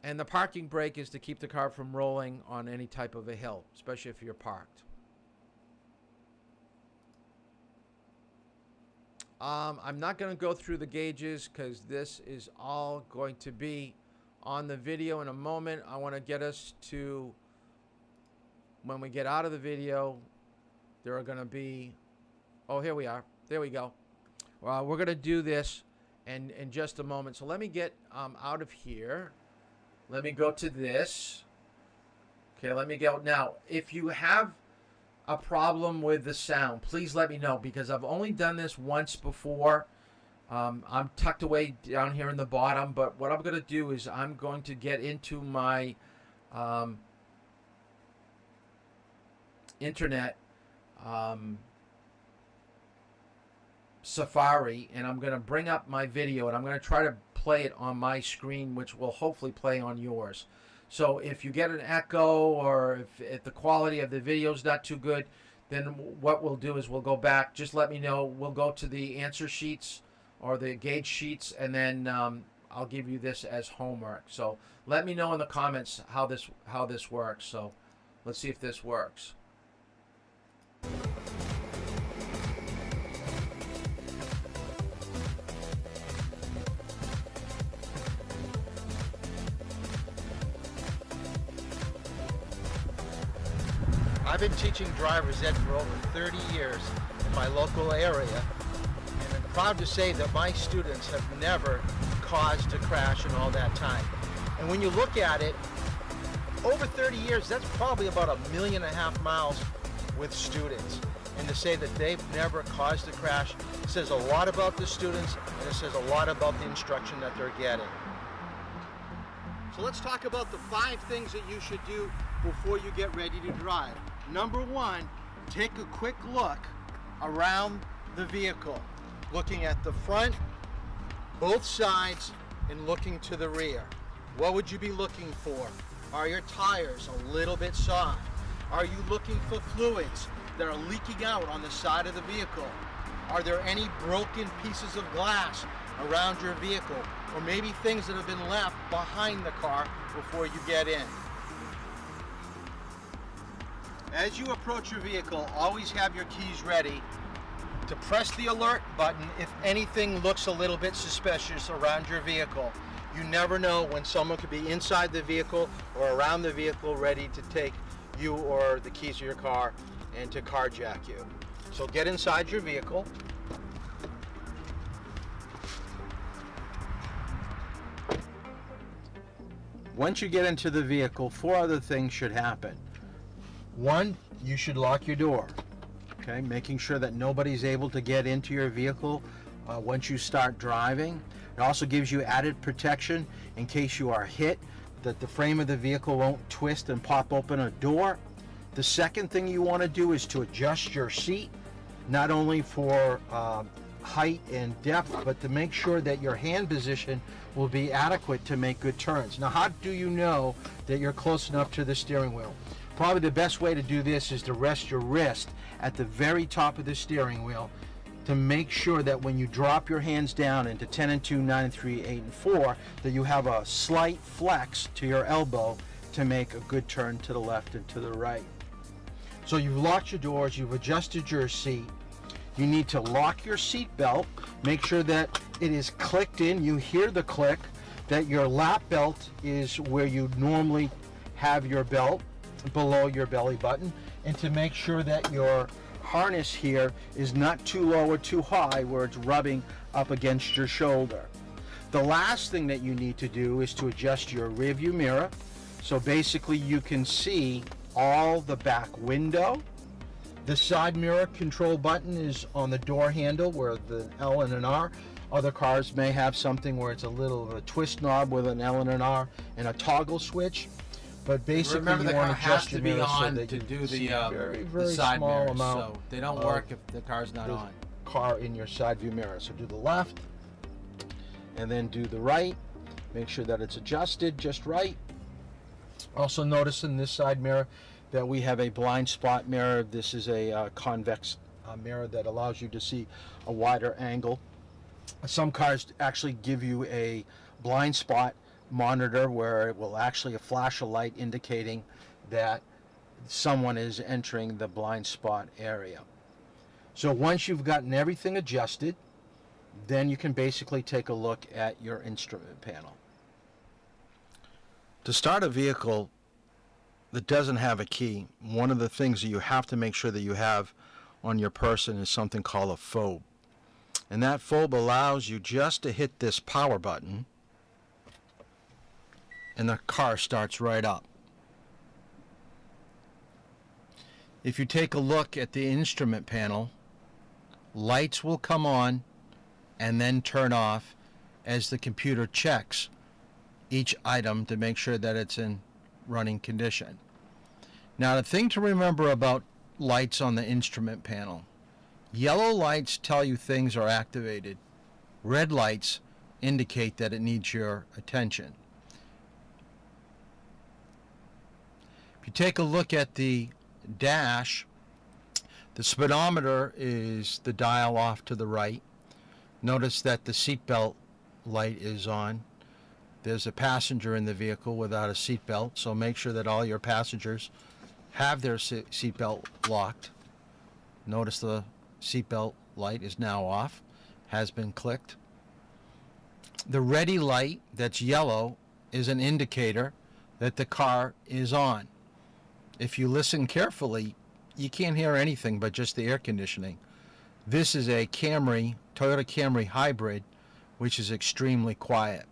And the parking brake is to keep the car from rolling on any type of a hill, especially if you're parked. I'm not going to go through the gauges because this is all going to be on the video in a moment. I want to get us to, when we get out of the video, there are going to be, oh, here we are. There we go. We're going to do this in just a moment. So let me get out of here. Let me go to this. Okay, let me go. Now, if you have a problem with the sound, please let me know, because I've only done this once before. I'm tucked away down here in the bottom, but what I'm going to do is I'm going to get into my internet Safari, and I'm going to bring up my video, and I'm going to try to play it on my screen, which will hopefully play on yours. So if you get an echo, or if the quality of the video is not too good, then what we'll do is we'll go back. Just let me know. We'll go to the answer sheets or the gauge sheets, and then I'll give you this as homework. So let me know in the comments how this works. So let's see if this works. I've been teaching driver's ed for over 30 years in my local area, and I'm proud to say that my students have never caused a crash in all that time. And when you look at it, over 30 years, that's probably about 1.5 million miles with students. And to say that they've never caused a crash says a lot about the students, and it says a lot about the instruction that they're getting. So let's talk about the 5 things that you should do before you get ready to drive. Number 1, take a quick look around the vehicle, looking at the front, both sides, and looking to the rear. What would you be looking for? Are your tires a little bit soft? Are you looking for fluids that are leaking out on the side of the vehicle? Are there any broken pieces of glass around your vehicle, or maybe things that have been left behind the car before you get in? As you approach your vehicle, always have your keys ready to press the alert button if anything looks a little bit suspicious around your vehicle. You never know when someone could be inside the vehicle or around the vehicle ready to take you or the keys to your car and to carjack you. So get inside your vehicle. Once you get into the vehicle, 4 other things should happen. 1, you should lock your door, okay? Making sure that nobody's able to get into your vehicle once you start driving. It also gives you added protection in case you are hit, that the frame of the vehicle won't twist and pop open a door. The second thing you want to do is to adjust your seat, not only for height and depth, but to make sure that your hand position will be adequate to make good turns. Now, how do you know that you're close enough to the steering wheel? Probably the best way to do this is to rest your wrist at the very top of the steering wheel to make sure that when you drop your hands down into 10 and 2, 9 and 3, 8 and 4, that you have a slight flex to your elbow to make a good turn to the left and to the right. So you've locked your doors, you've adjusted your seat. You need to lock your seat belt, make sure that it is clicked in, you hear the click, that your lap belt is where you normally have your belt, below your belly button, and to make sure that your harness here is not too low or too high where it's rubbing up against your shoulder. The last thing that you need to do is to adjust your rear view mirror. So basically you can see all the back window. The side mirror control button is on the door handle where the L and an R. Other cars may have something where it's a little of a twist knob with an L and an R and a toggle switch. But basically Remember, the you car want to has adjust to your be mirror so on that to you do can see a very, the very side small mirrors, amount so they don't of work if the car's not the on. car in your side view mirror. So do the left and then do the right. Make sure that it's adjusted just right. Also notice in this side mirror that we have a blind spot mirror. This is a convex mirror that allows you to see a wider angle. Some cars actually give you a blind spot monitor where it will actually flash a light indicating that someone is entering the blind spot area. So once you've gotten everything adjusted, then you can basically take a look at your instrument panel. To start a vehicle that doesn't have a key, one of the things that you have to make sure that you have on your person is something called a fob. And that fob allows you just to hit this power button and the car starts right up. If you take a look at the instrument panel, lights will come on and then turn off as the computer checks each item to make sure that it's in running condition. Now, the thing to remember about lights on the instrument panel: yellow lights tell you things are activated. Red lights indicate that it needs your attention. If you take a look at the dash, the speedometer is the dial off to the right. Notice that the seatbelt light is on. There's a passenger in the vehicle without a seatbelt, so make sure that all your passengers have their seatbelt locked. Notice the seatbelt light is now off, has been clicked. The ready light that's yellow is an indicator that the car is on. If you listen carefully, you can't hear anything but just the air conditioning. This is a Camry, Toyota Camry hybrid, which is extremely quiet.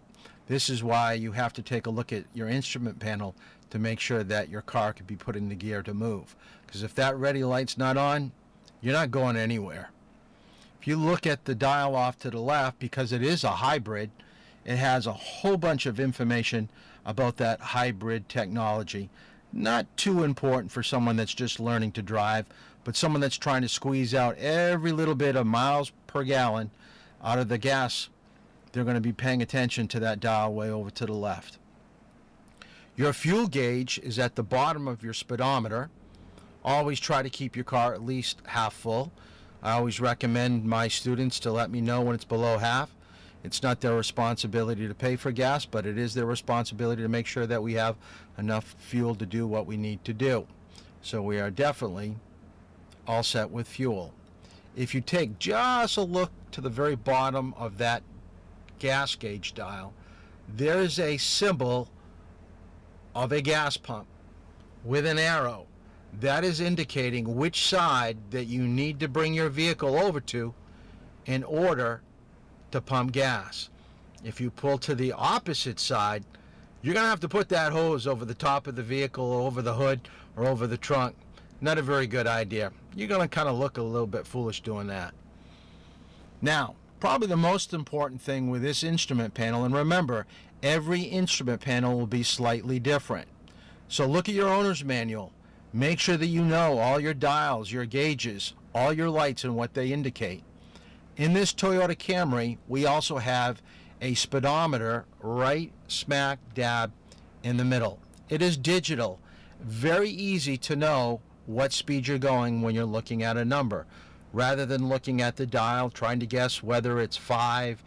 This is why you have to take a look at your instrument panel to make sure that your car can be put into gear to move. Because if that ready light's not on, you're not going anywhere. If you look at the dial off to the left, because it is a hybrid, it has a whole bunch of information about that hybrid technology. Not too important for someone that's just learning to drive, but someone that's trying to squeeze out every little bit of miles per gallon out of the gas. They're going to be paying attention to that dial way over to the left. Your fuel gauge is at the bottom of your speedometer. Always try to keep your car at least half full. I always recommend my students to let me know when it's below half. It's not their responsibility to pay for gas, but it is their responsibility to make sure that we have enough fuel to do what we need to do. So we are definitely all set with fuel. If you take just a look to the very bottom of that gas gauge dial, there is a symbol of a gas pump with an arrow. That is indicating which side that you need to bring your vehicle over to in order to pump gas. If you pull to the opposite side, you're going to have to put that hose over the top of the vehicle, or over the hood, or over the trunk. Not a very good idea. You're going to kind of look a little bit foolish doing that. Now, probably the most important thing with this instrument panel, and remember, every instrument panel will be slightly different. So look at your owner's manual. Make sure that you know all your dials, your gauges, all your lights and what they indicate. In this Toyota Camry, we also have a speedometer right smack dab in the middle. It is digital. Very easy to know what speed you're going when you're looking at a number. Rather than looking at the dial, trying to guess whether it's 5,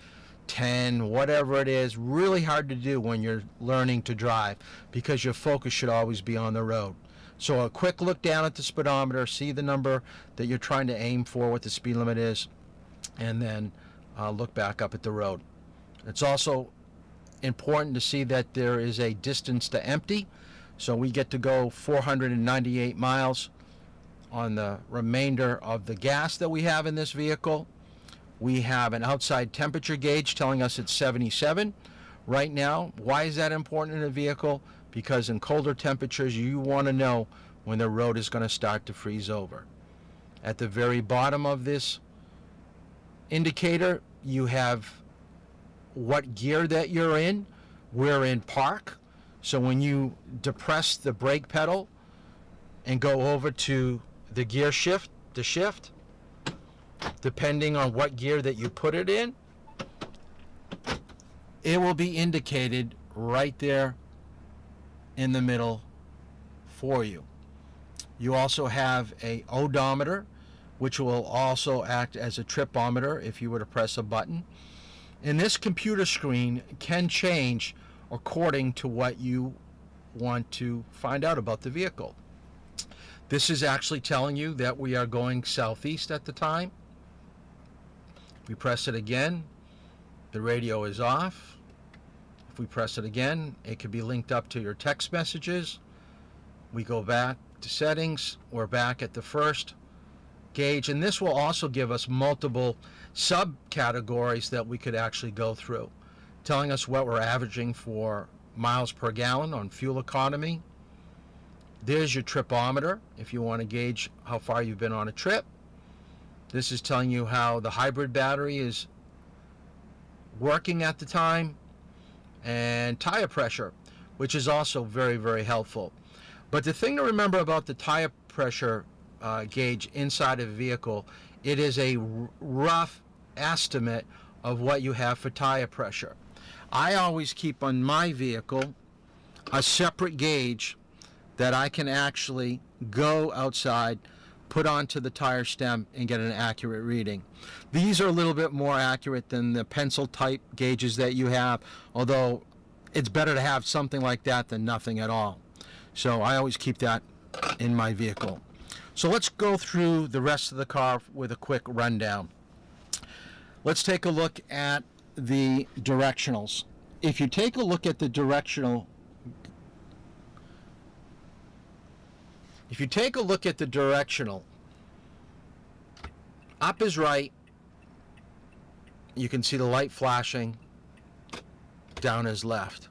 10, whatever it is, really hard to do when you're learning to drive because your focus should always be on the road. So a quick look down at the speedometer, see the number that you're trying to aim for, what the speed limit is, and then look back up at the road. It's also important to see that there is a distance to empty. So we get to go 498 miles on the remainder of the gas that we have in this vehicle. We have an outside temperature gauge telling us it's 77 right now. Why is that important in a vehicle? Because in colder temperatures, you want to know when the road is going to start to freeze over. At the very bottom of this indicator, you have what gear that you're in. We're in park. So when you depress the brake pedal and go over to the gear shift, depending on what gear that you put it in, it will be indicated right there in the middle for you. You also have a odometer, which will also act as a tripometer if you were to press a button. And this computer screen can change according to what you want to find out about the vehicle. This is actually telling you that we are going southeast at the time. We press it again, the radio is off. If we press it again, it could be linked up to your text messages. We go back to settings, we're back at the first gauge, and this will also give us multiple subcategories that we could actually go through, telling us what we're averaging for miles per gallon on fuel economy. There's your tripometer if you want to gauge how far you've been on a trip. This is telling you how the hybrid battery is working at the time, and tire pressure, which is also very, very helpful. But the thing to remember about the tire pressure gauge inside of a vehicle, it is a rough estimate of what you have for tire pressure. I always keep on my vehicle a separate gauge that I can actually go outside, put onto the tire stem, and get an accurate reading. These are a little bit more accurate than the pencil type gauges that you have, although it's better to have something like that than nothing at all. So I always keep that in my vehicle. So let's go through the rest of the car with a quick rundown. Let's take a look at the directionals. If you take a look at the directional, up is right, you can see the light flashing, down is left.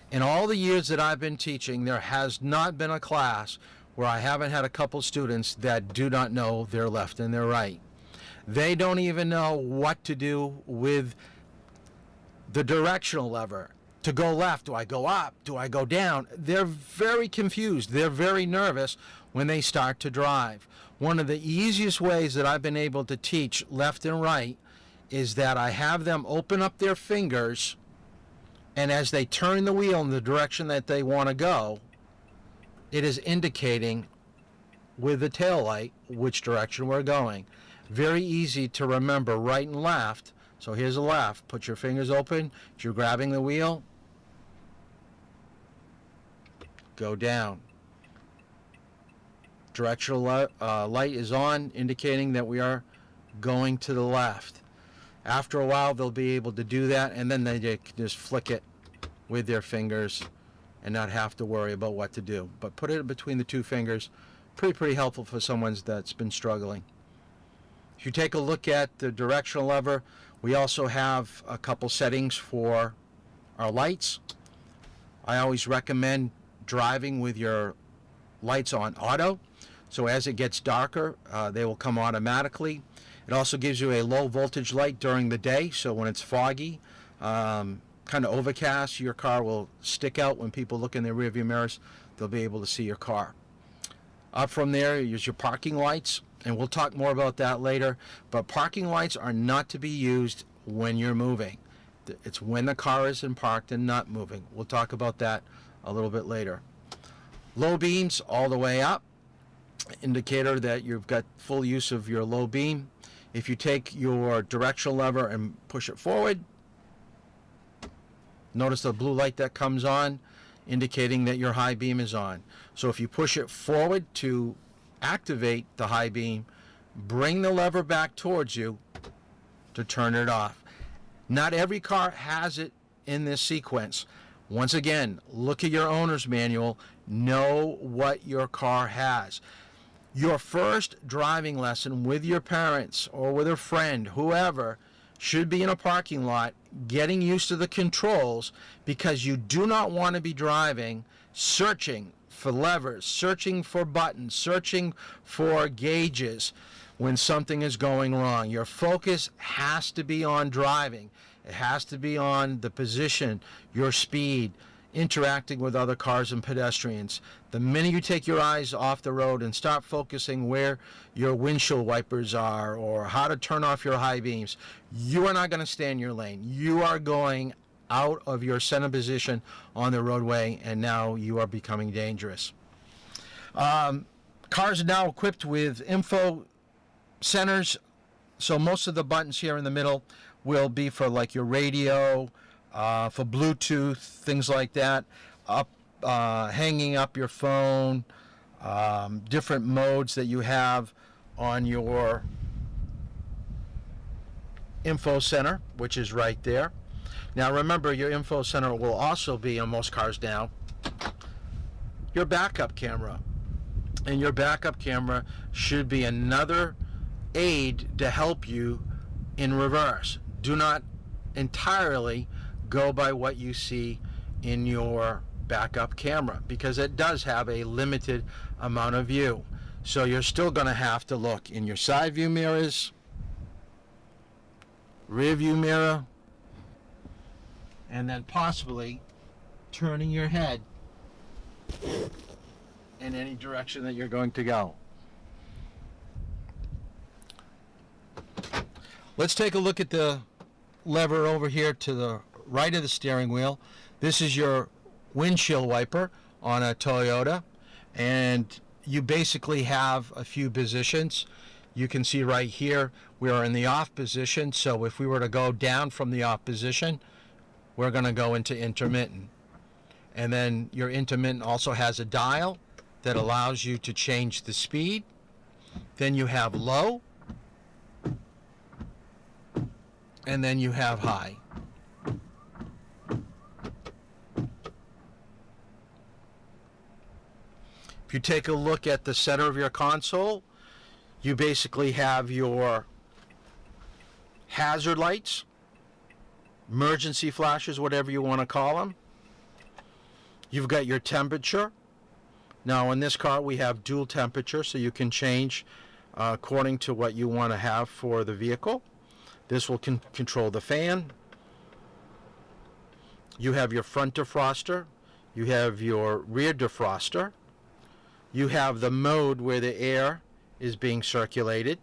In all the years that I've been teaching, there has not been a class where I haven't had a couple students that do not know their left and their right. They don't even know what to do with the directional lever. To go left, do I go up? Do I go down? They're very confused. They're very nervous when they start to drive. One of the easiest ways that I've been able to teach left and right is that I have them open up their fingers, and as they turn the wheel in the direction that they want to go, it is indicating with the tail light which direction we're going. Very easy to remember right and left. So here's the left. Put your fingers open. As you're grabbing the wheel, go down. Directional light is on, indicating that we are going to the left. After a while, they'll be able to do that, and then they can just flick it with their fingers and not have to worry about what to do. But put it between the two fingers. Pretty helpful for someone that's been struggling. If you take a look at the directional lever, we also have a couple settings for our lights. I always recommend driving with your lights on auto. So as it gets darker, they will come automatically. It also gives you a low voltage light during the day, so when it's foggy, kind of overcast, your car will stick out. When people look in their rearview mirrors, they'll be able to see your car. Up from there is your parking lights, and we'll talk more about that later. But parking lights are not to be used when you're moving. It's when the car is parked and not moving. We'll talk about that a little bit later. Low beams all the way up, indicator that you've got full use of your low beam. If you take your directional lever and push it forward, notice the blue light that comes on, indicating that your high beam is on. So if you push it forward to activate the high beam, bring the lever back towards you to turn it off. Not every car has it in this sequence. Once again, look at your owner's manual. Know what your car has. Your first driving lesson with your parents or with a friend, whoever, should be in a parking lot getting used to the controls, because you do not want to be driving searching for levers, searching for buttons, searching for gauges when something is going wrong. Your focus has to be on driving. It has to be on the position, your speed, interacting with other cars and pedestrians. The minute you take your eyes off the road and start focusing where your windshield wipers are or how to turn off your high beams, you are not going to stay in your lane. You are going out of your center position on the roadway, and now you are becoming dangerous. Cars are now equipped with info centers, so most of the buttons here in the middle will be for like your radio, for Bluetooth, things like that, hanging up your phone, different modes that you have on your info center, which is right there. Now remember, your info center will also be, on most cars now, your backup camera. And your backup camera should be another aid to help you in reverse. Do not entirely go by what you see in your backup camera, because it does have a limited amount of view. So you're still going to have to look in your side view mirrors, rear view mirror, and then possibly turning your head in any direction that you're going to go. Let's take a look at the lever over here to the right of the steering wheel. This is your windshield wiper on a Toyota, and you basically have a few positions. You can see right here we are in the off position, so if we were to go down from the off position, we're going to go into intermittent. And then your intermittent also has a dial that allows you to change the speed. Then you have low, and then you have high. If you take a look at the center of your console, you basically have your hazard lights, emergency flashes, whatever you want to call them. You've got your temperature. Now in this car we have dual temperature, so you can change according to what you want to have for the vehicle. This will control the fan. You have your front defroster. You have your rear defroster. You have the mode where the air is being circulated.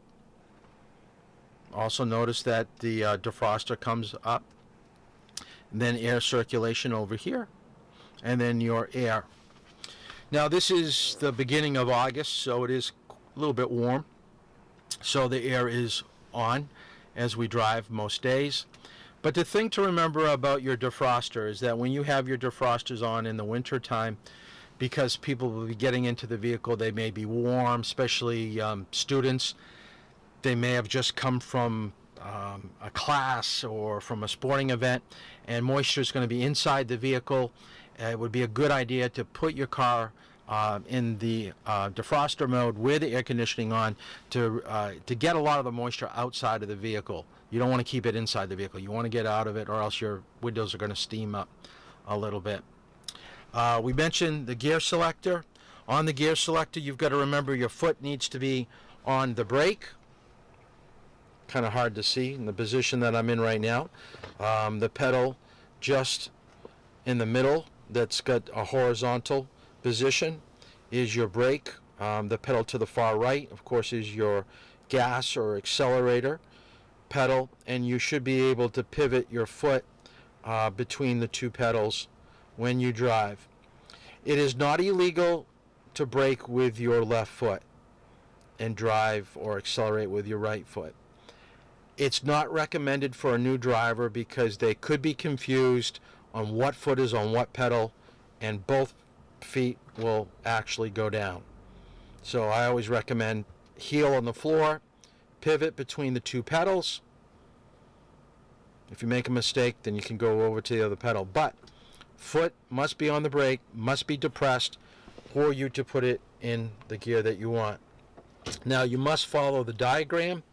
Also notice that the defroster comes up. And then air circulation over here. And then your air. Now this is the beginning of August, so it is a little bit warm. So the air is on as we drive most days. But the thing to remember about your defroster is that when you have your defrosters on in the winter time, because people will be getting into the vehicle, they may be warm, especially students. They may have just come from a class or from a sporting event, and moisture is going to be inside the vehicle. It would be a good idea to put your car in the defroster mode with the air conditioning on to get a lot of the moisture outside of the vehicle. You don't want to keep it inside the vehicle. You want to get out of it, or else your windows are going to steam up a little bit. We mentioned the gear selector. On the gear selector, you've got to remember your foot needs to be on the brake. Kind of hard to see in the position that I'm in right now. The pedal just in the middle that's got a horizontal position is your brake. The pedal to the far right, of course, is your gas or accelerator pedal, and you should be able to pivot your foot between the two pedals when you drive. It is not illegal to brake with your left foot and drive or accelerate with your right foot. It's not recommended for a new driver because they could be confused on what foot is on what pedal, and both feet will actually go down. So I always recommend heel on the floor, pivot between the two pedals. If you make a mistake, then you can go over to the other pedal. But foot must be on the brake, must be depressed for you to put it in the gear that you want. Now you must follow the diagram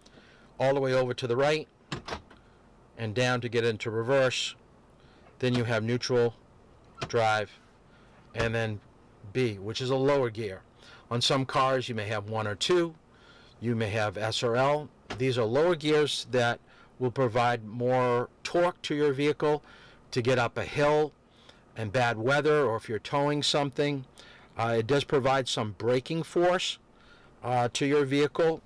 all the way over to the right and down to get into reverse. Then you have neutral, drive, and then B, which is a lower gear. On some cars you may have 1 or 2, you may have S or L. These are lower gears that will provide more torque to your vehicle to get up a hill and bad weather, or if you're towing something. It does provide some braking force to your vehicle.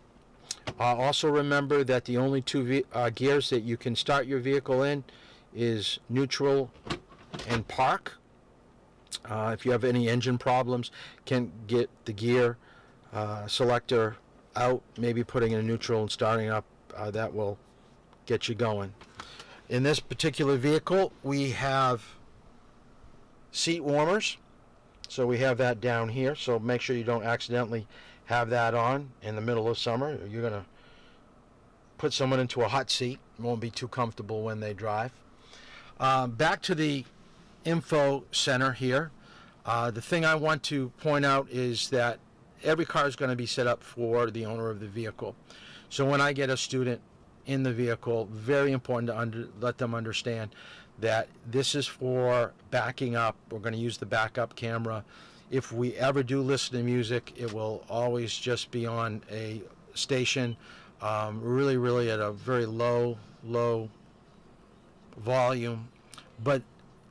Also remember that the only 2 gears that you can start your vehicle in is neutral and park. If you have any engine problems, can get the gear selector out, maybe putting in a neutral and starting up, that will get you going. In this particular vehicle, we have seat warmers. So we have that down here. So make sure you don't accidentally have that on in the middle of summer. You're going to put someone into a hot seat. It won't be too comfortable when they drive. Back to the info center here. The thing I want to point out is that every car is going to be set up for the owner of the vehicle. So when I get a student in the vehicle, very important to let them understand that this is for backing up. We're going to use the backup camera. If we ever do listen to music, it will always just be on a station, really at a very low volume, but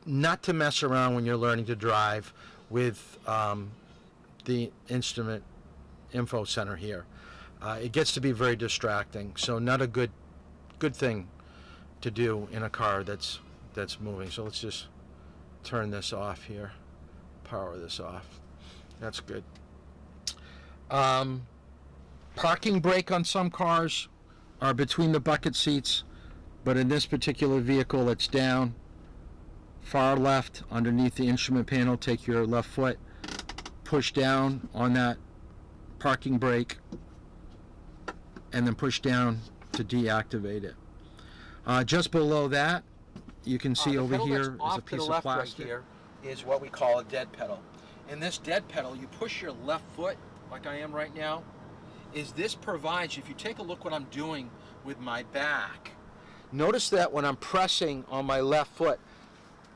not to mess around when you're learning to drive with the instrument info center here. It gets to be very distracting, so not a good thing to do in a car that's moving. So let's just turn this off here, power this off. That's good. Parking brake on some cars are between the bucket seats, but in this particular vehicle it's down far left underneath the instrument panel. Take your left foot, push down on that parking brake, and then push down to deactivate it. Just below that, you can see over here is a piece of plastic. Right here is what we call a dead pedal. In this dead pedal, you push your left foot, like I am right now. This provides, if you take a look what I'm doing with my back, notice that when I'm pressing on my left foot,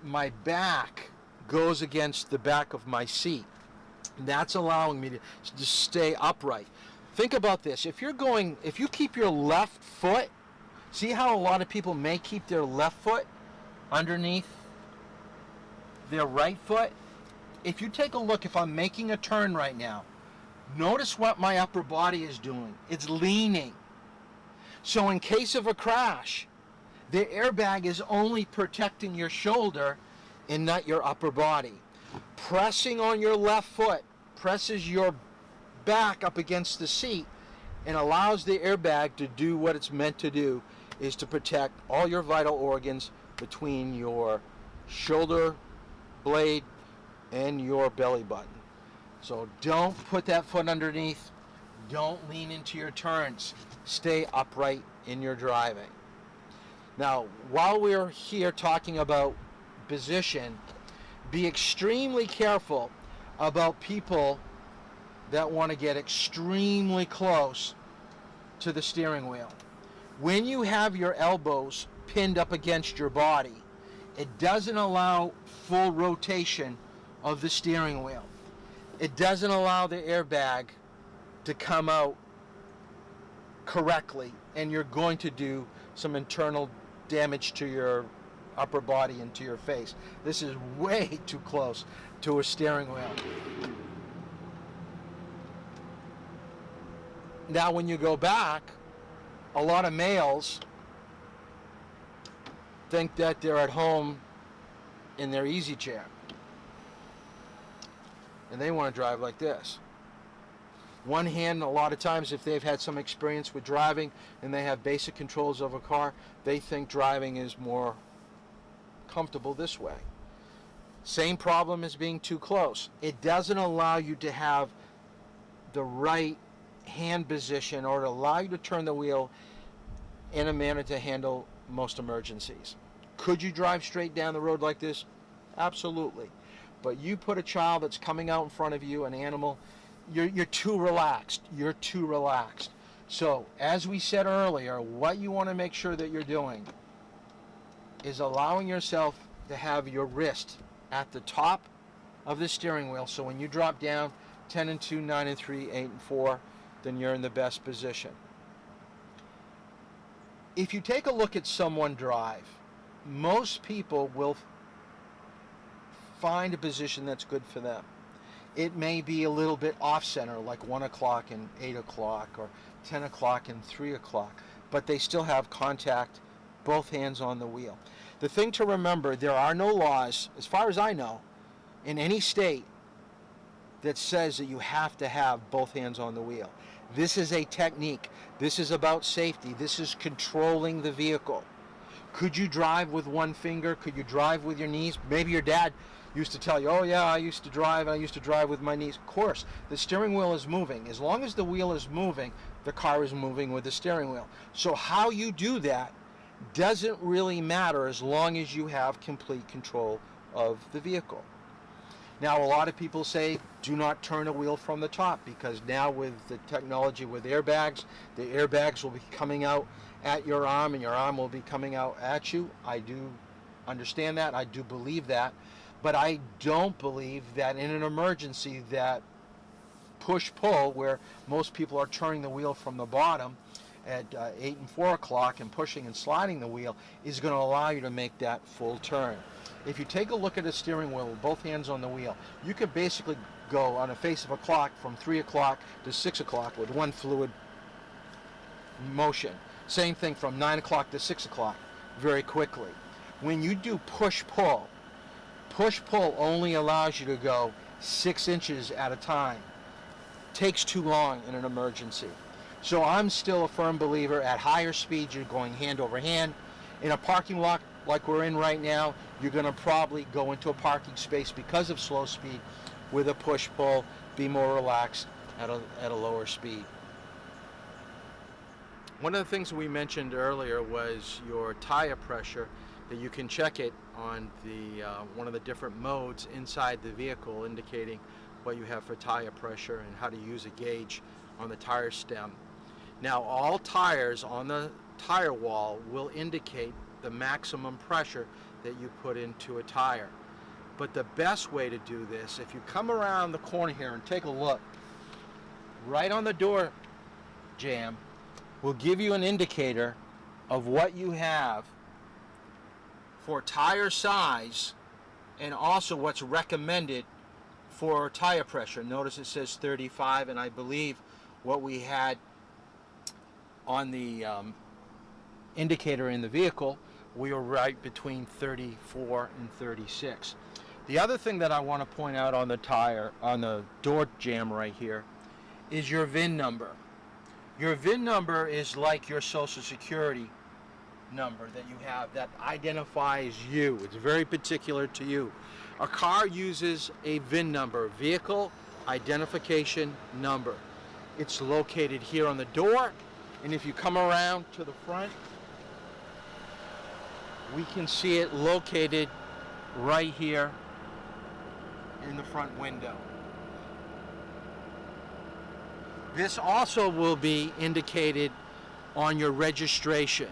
my back goes against the back of my seat. That's allowing me to just stay upright. Think about this. If you keep your left foot, see how a lot of people may keep their left foot underneath their right foot? If you take a look, if I'm making a turn right now, notice what my upper body is doing. It's leaning. So in case of a crash, the airbag is only protecting your shoulder and not your upper body. Pressing on your left foot presses your back up against the seat and allows the airbag to do what it's meant to do, is to protect all your vital organs between your shoulder blade and your belly button. So don't put that foot underneath. Don't lean into your turns. Stay upright in your driving. Now, while we're here talking about position, be extremely careful about people that want to get extremely close to the steering wheel. When you have your elbows pinned up against your body, it doesn't allow full rotation of the steering wheel. It doesn't allow the airbag to come out correctly, and you're going to do some internal damage to your upper body and to your face. This is way too close to a steering wheel. Now when you go back, a lot of males think that they're at home in their easy chair, and they want to drive like this. One hand, a lot of times, if they've had some experience with driving and they have basic controls of a car, they think driving is more comfortable this way. Same problem as being too close. It doesn't allow you to have the right hand position or to allow you to turn the wheel in a manner to handle most emergencies. Could you drive straight down the road like this? Absolutely. But you put a child that's coming out in front of you, an animal, you're too relaxed. You're too relaxed. So, as we said earlier, what you want to make sure that you're doing is allowing yourself to have your wrist at the top of the steering wheel. So when you drop down 10 and 2, 9 and 3, 8 and 4, then you're in the best position. If you take a look at someone drive, most people will find a position that's good for them. It may be a little bit off center, like 1 o'clock and 8 o'clock, or 10 o'clock and 3 o'clock, but they still have contact, both hands on the wheel. The thing to remember, there are no laws, as far as I know, in any state that says that you have to have both hands on the wheel. This is a technique. This is about safety. This is controlling the vehicle. Could you drive with one finger? Could you drive with your knees? Maybe your dad used to tell you, oh yeah, I used to drive with my knees. Of course, the steering wheel is moving. As long as the wheel is moving, the car is moving with the steering wheel. So how you do that doesn't really matter as long as you have complete control of the vehicle. Now, a lot of people say do not turn a wheel from the top, because now with the technology with airbags, the airbags will be coming out at your arm and your arm will be coming out at you. I do understand that. I do believe that. But I don't believe that in an emergency that push-pull, where most people are turning the wheel from the bottom at 8 and 4 o'clock and pushing and sliding the wheel, is going to allow you to make that full turn. If you take a look at a steering wheel with both hands on the wheel, you could basically go on a face of a clock from 3 o'clock to 6 o'clock with one fluid motion. Same thing from 9 o'clock to 6 o'clock very quickly. When you do push-pull, push-pull only allows you to go 6 inches at a time. Takes too long in an emergency. So I'm still a firm believer at higher speeds, you're going hand over hand. In a parking lot like we're in right now, you're going to probably go into a parking space because of slow speed with a push-pull, be more relaxed at a lower speed. One of the things we mentioned earlier was your tire pressure, that you can check it on the one of the different modes inside the vehicle, indicating what you have for tire pressure and how to use a gauge on the tire stem. Now, all tires on the tire wall will indicate the maximum pressure that you put into a tire. But the best way to do this, if you come around the corner here and take a look, right on the door jamb will give you an indicator of what you have for tire size and also what's recommended for tire pressure. Notice it says 35, and I believe what we had on the indicator in the vehicle, we were right between 34 and 36. The other thing that I want to point out on the tire, on the door jamb right here, is your VIN number. Your VIN number is like your Social Security number that you have that identifies you. It's very particular to you. A car uses a VIN number, Vehicle Identification Number. It's located here on the door, and if you come around to the front, we can see it located right here in the front window. This also will be indicated on your registration.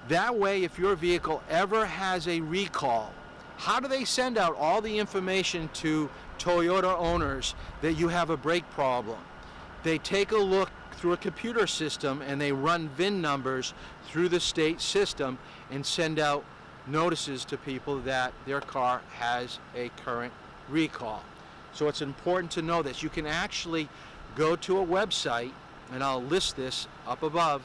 That way, if your vehicle ever has a recall, how do they send out all the information to Toyota owners that you have a brake problem? They take a look through a computer system and they run VIN numbers through the state system and send out notices to people that their car has a current recall. So it's important to know this. You can actually go to a website, and I'll list this up above,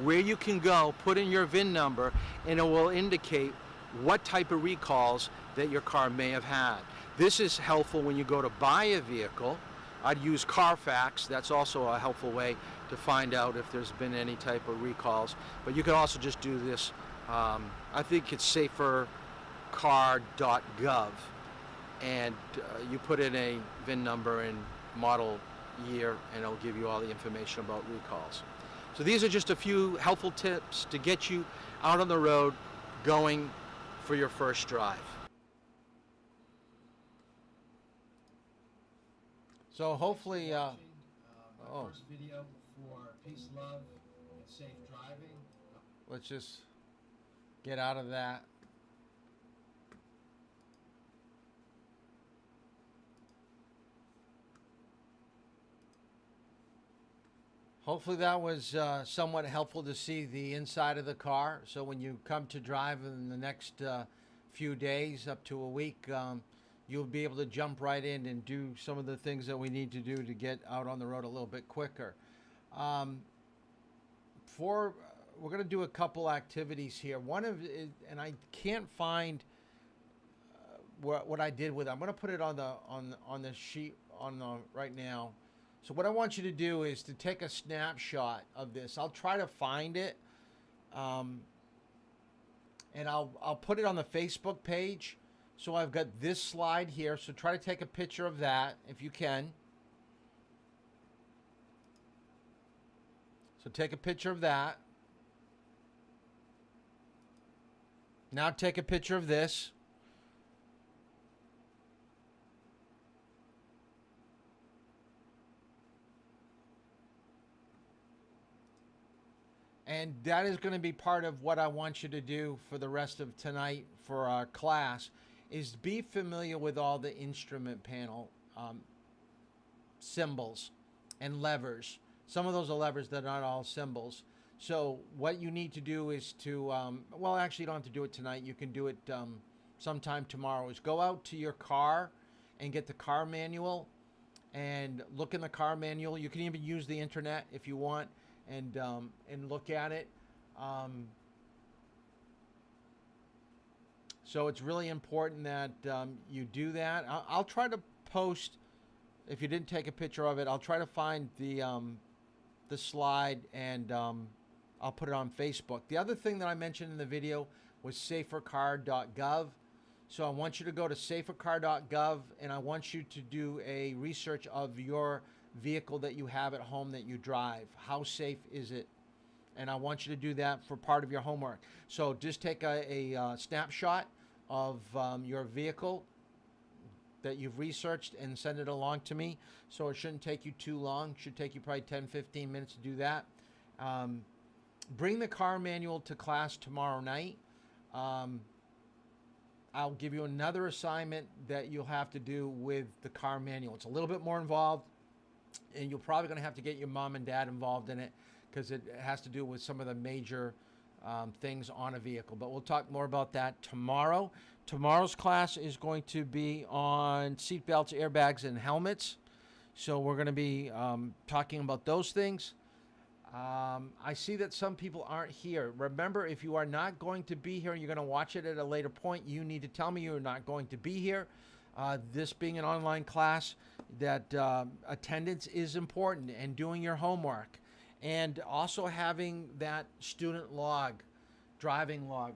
where you can go, put in your VIN number, and it will indicate what type of recalls that your car may have had. This is helpful when you go to buy a vehicle. I'd use Carfax. That's also a helpful way to find out if there's been any type of recalls. But you can also just do this. I think it's safercar.gov, and you put in a VIN number and model year, and it'll give you all the information about recalls. So these are just a few helpful tips to get you out on the road going for your first drive. So hopefully, Watching, my oh. first video for peace, love, and safe driving. Let's just get out of that. Hopefully that was somewhat helpful to see the inside of the car. So when you come to drive in the next few days, up to a week, you'll be able to jump right in and do some of the things that we need to do to get out on the road a little bit quicker. We're going to do a couple activities here. One of it, and I can't find what I did with it. I'm going to put it on the sheet right now. So what I want you to do is to take a snapshot of this. I'll try to find it, and I'll put it on the Facebook page. So I've got this slide here. So try to take a picture of that if you can. So take a picture of that. Now take a picture of this. And that is going to be part of what I want you to do for the rest of tonight for our class, is be familiar with all the instrument panel symbols and levers. Some of those are levers that are not all symbols. So what you need to do is to, well, actually you don't have to do it tonight. You can do it sometime tomorrow, is go out to your car and get the car manual and look in the car manual. You can even use the internet if you want, and look at it. So it's really important that you do that. I'll try to post, if you didn't take a picture of it, I'll try to find the slide, and I'll put it on Facebook. The other thing that I mentioned in the video was safercar.gov. So I want you to go to safercar.gov, and I want you to do a research of your vehicle that you have at home that you drive. How safe is it? And I want you to do that for part of your homework. So just take a snapshot of your vehicle that you've researched and send it along to me. So it shouldn't take you too long. It should take you probably 10-15 minutes to do that. Bring the car manual to class tomorrow night. I'll give you another assignment that you'll have to do with the car manual. It's a little bit more involved, and you're probably going to have to get your mom and dad involved in it, because it has to do with some of the major things on a vehicle. But we'll talk more about that tomorrow. Tomorrow's class is going to be on seatbelts, airbags, and helmets. So we're going to be talking about those things. I see that some people aren't here. Remember, if you are not going to be here and you're going to watch it at a later point, you need to tell me you're not going to be here. This being an online class, that attendance is important, and doing your homework, and also having that student log, driving log.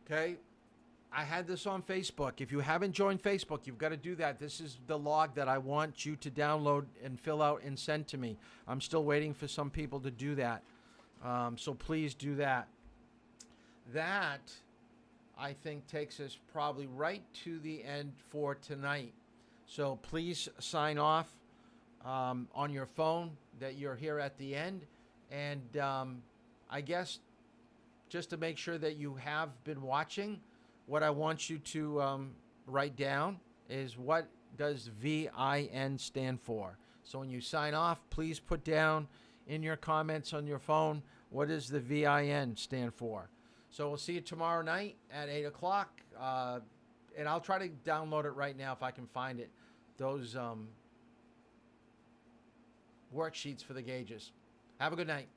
Okay, I had this on Facebook. If you haven't joined Facebook, you've got to do that. This is the log that I want you to download and fill out and send to me. I'm still waiting for some people to do that. So please do that. That, I think, takes us probably right to the end for tonight. So please sign off on your phone that you're here at the end. And I guess just to make sure that you have been watching, what I want you to write down is, what does VIN stand for? So when you sign off, please put down in your comments on your phone, what does the VIN stand for? So we'll see you tomorrow night at 8 o'clock. And I'll try to download it right now if I can find it. Those worksheets for the gauges. Have a good night.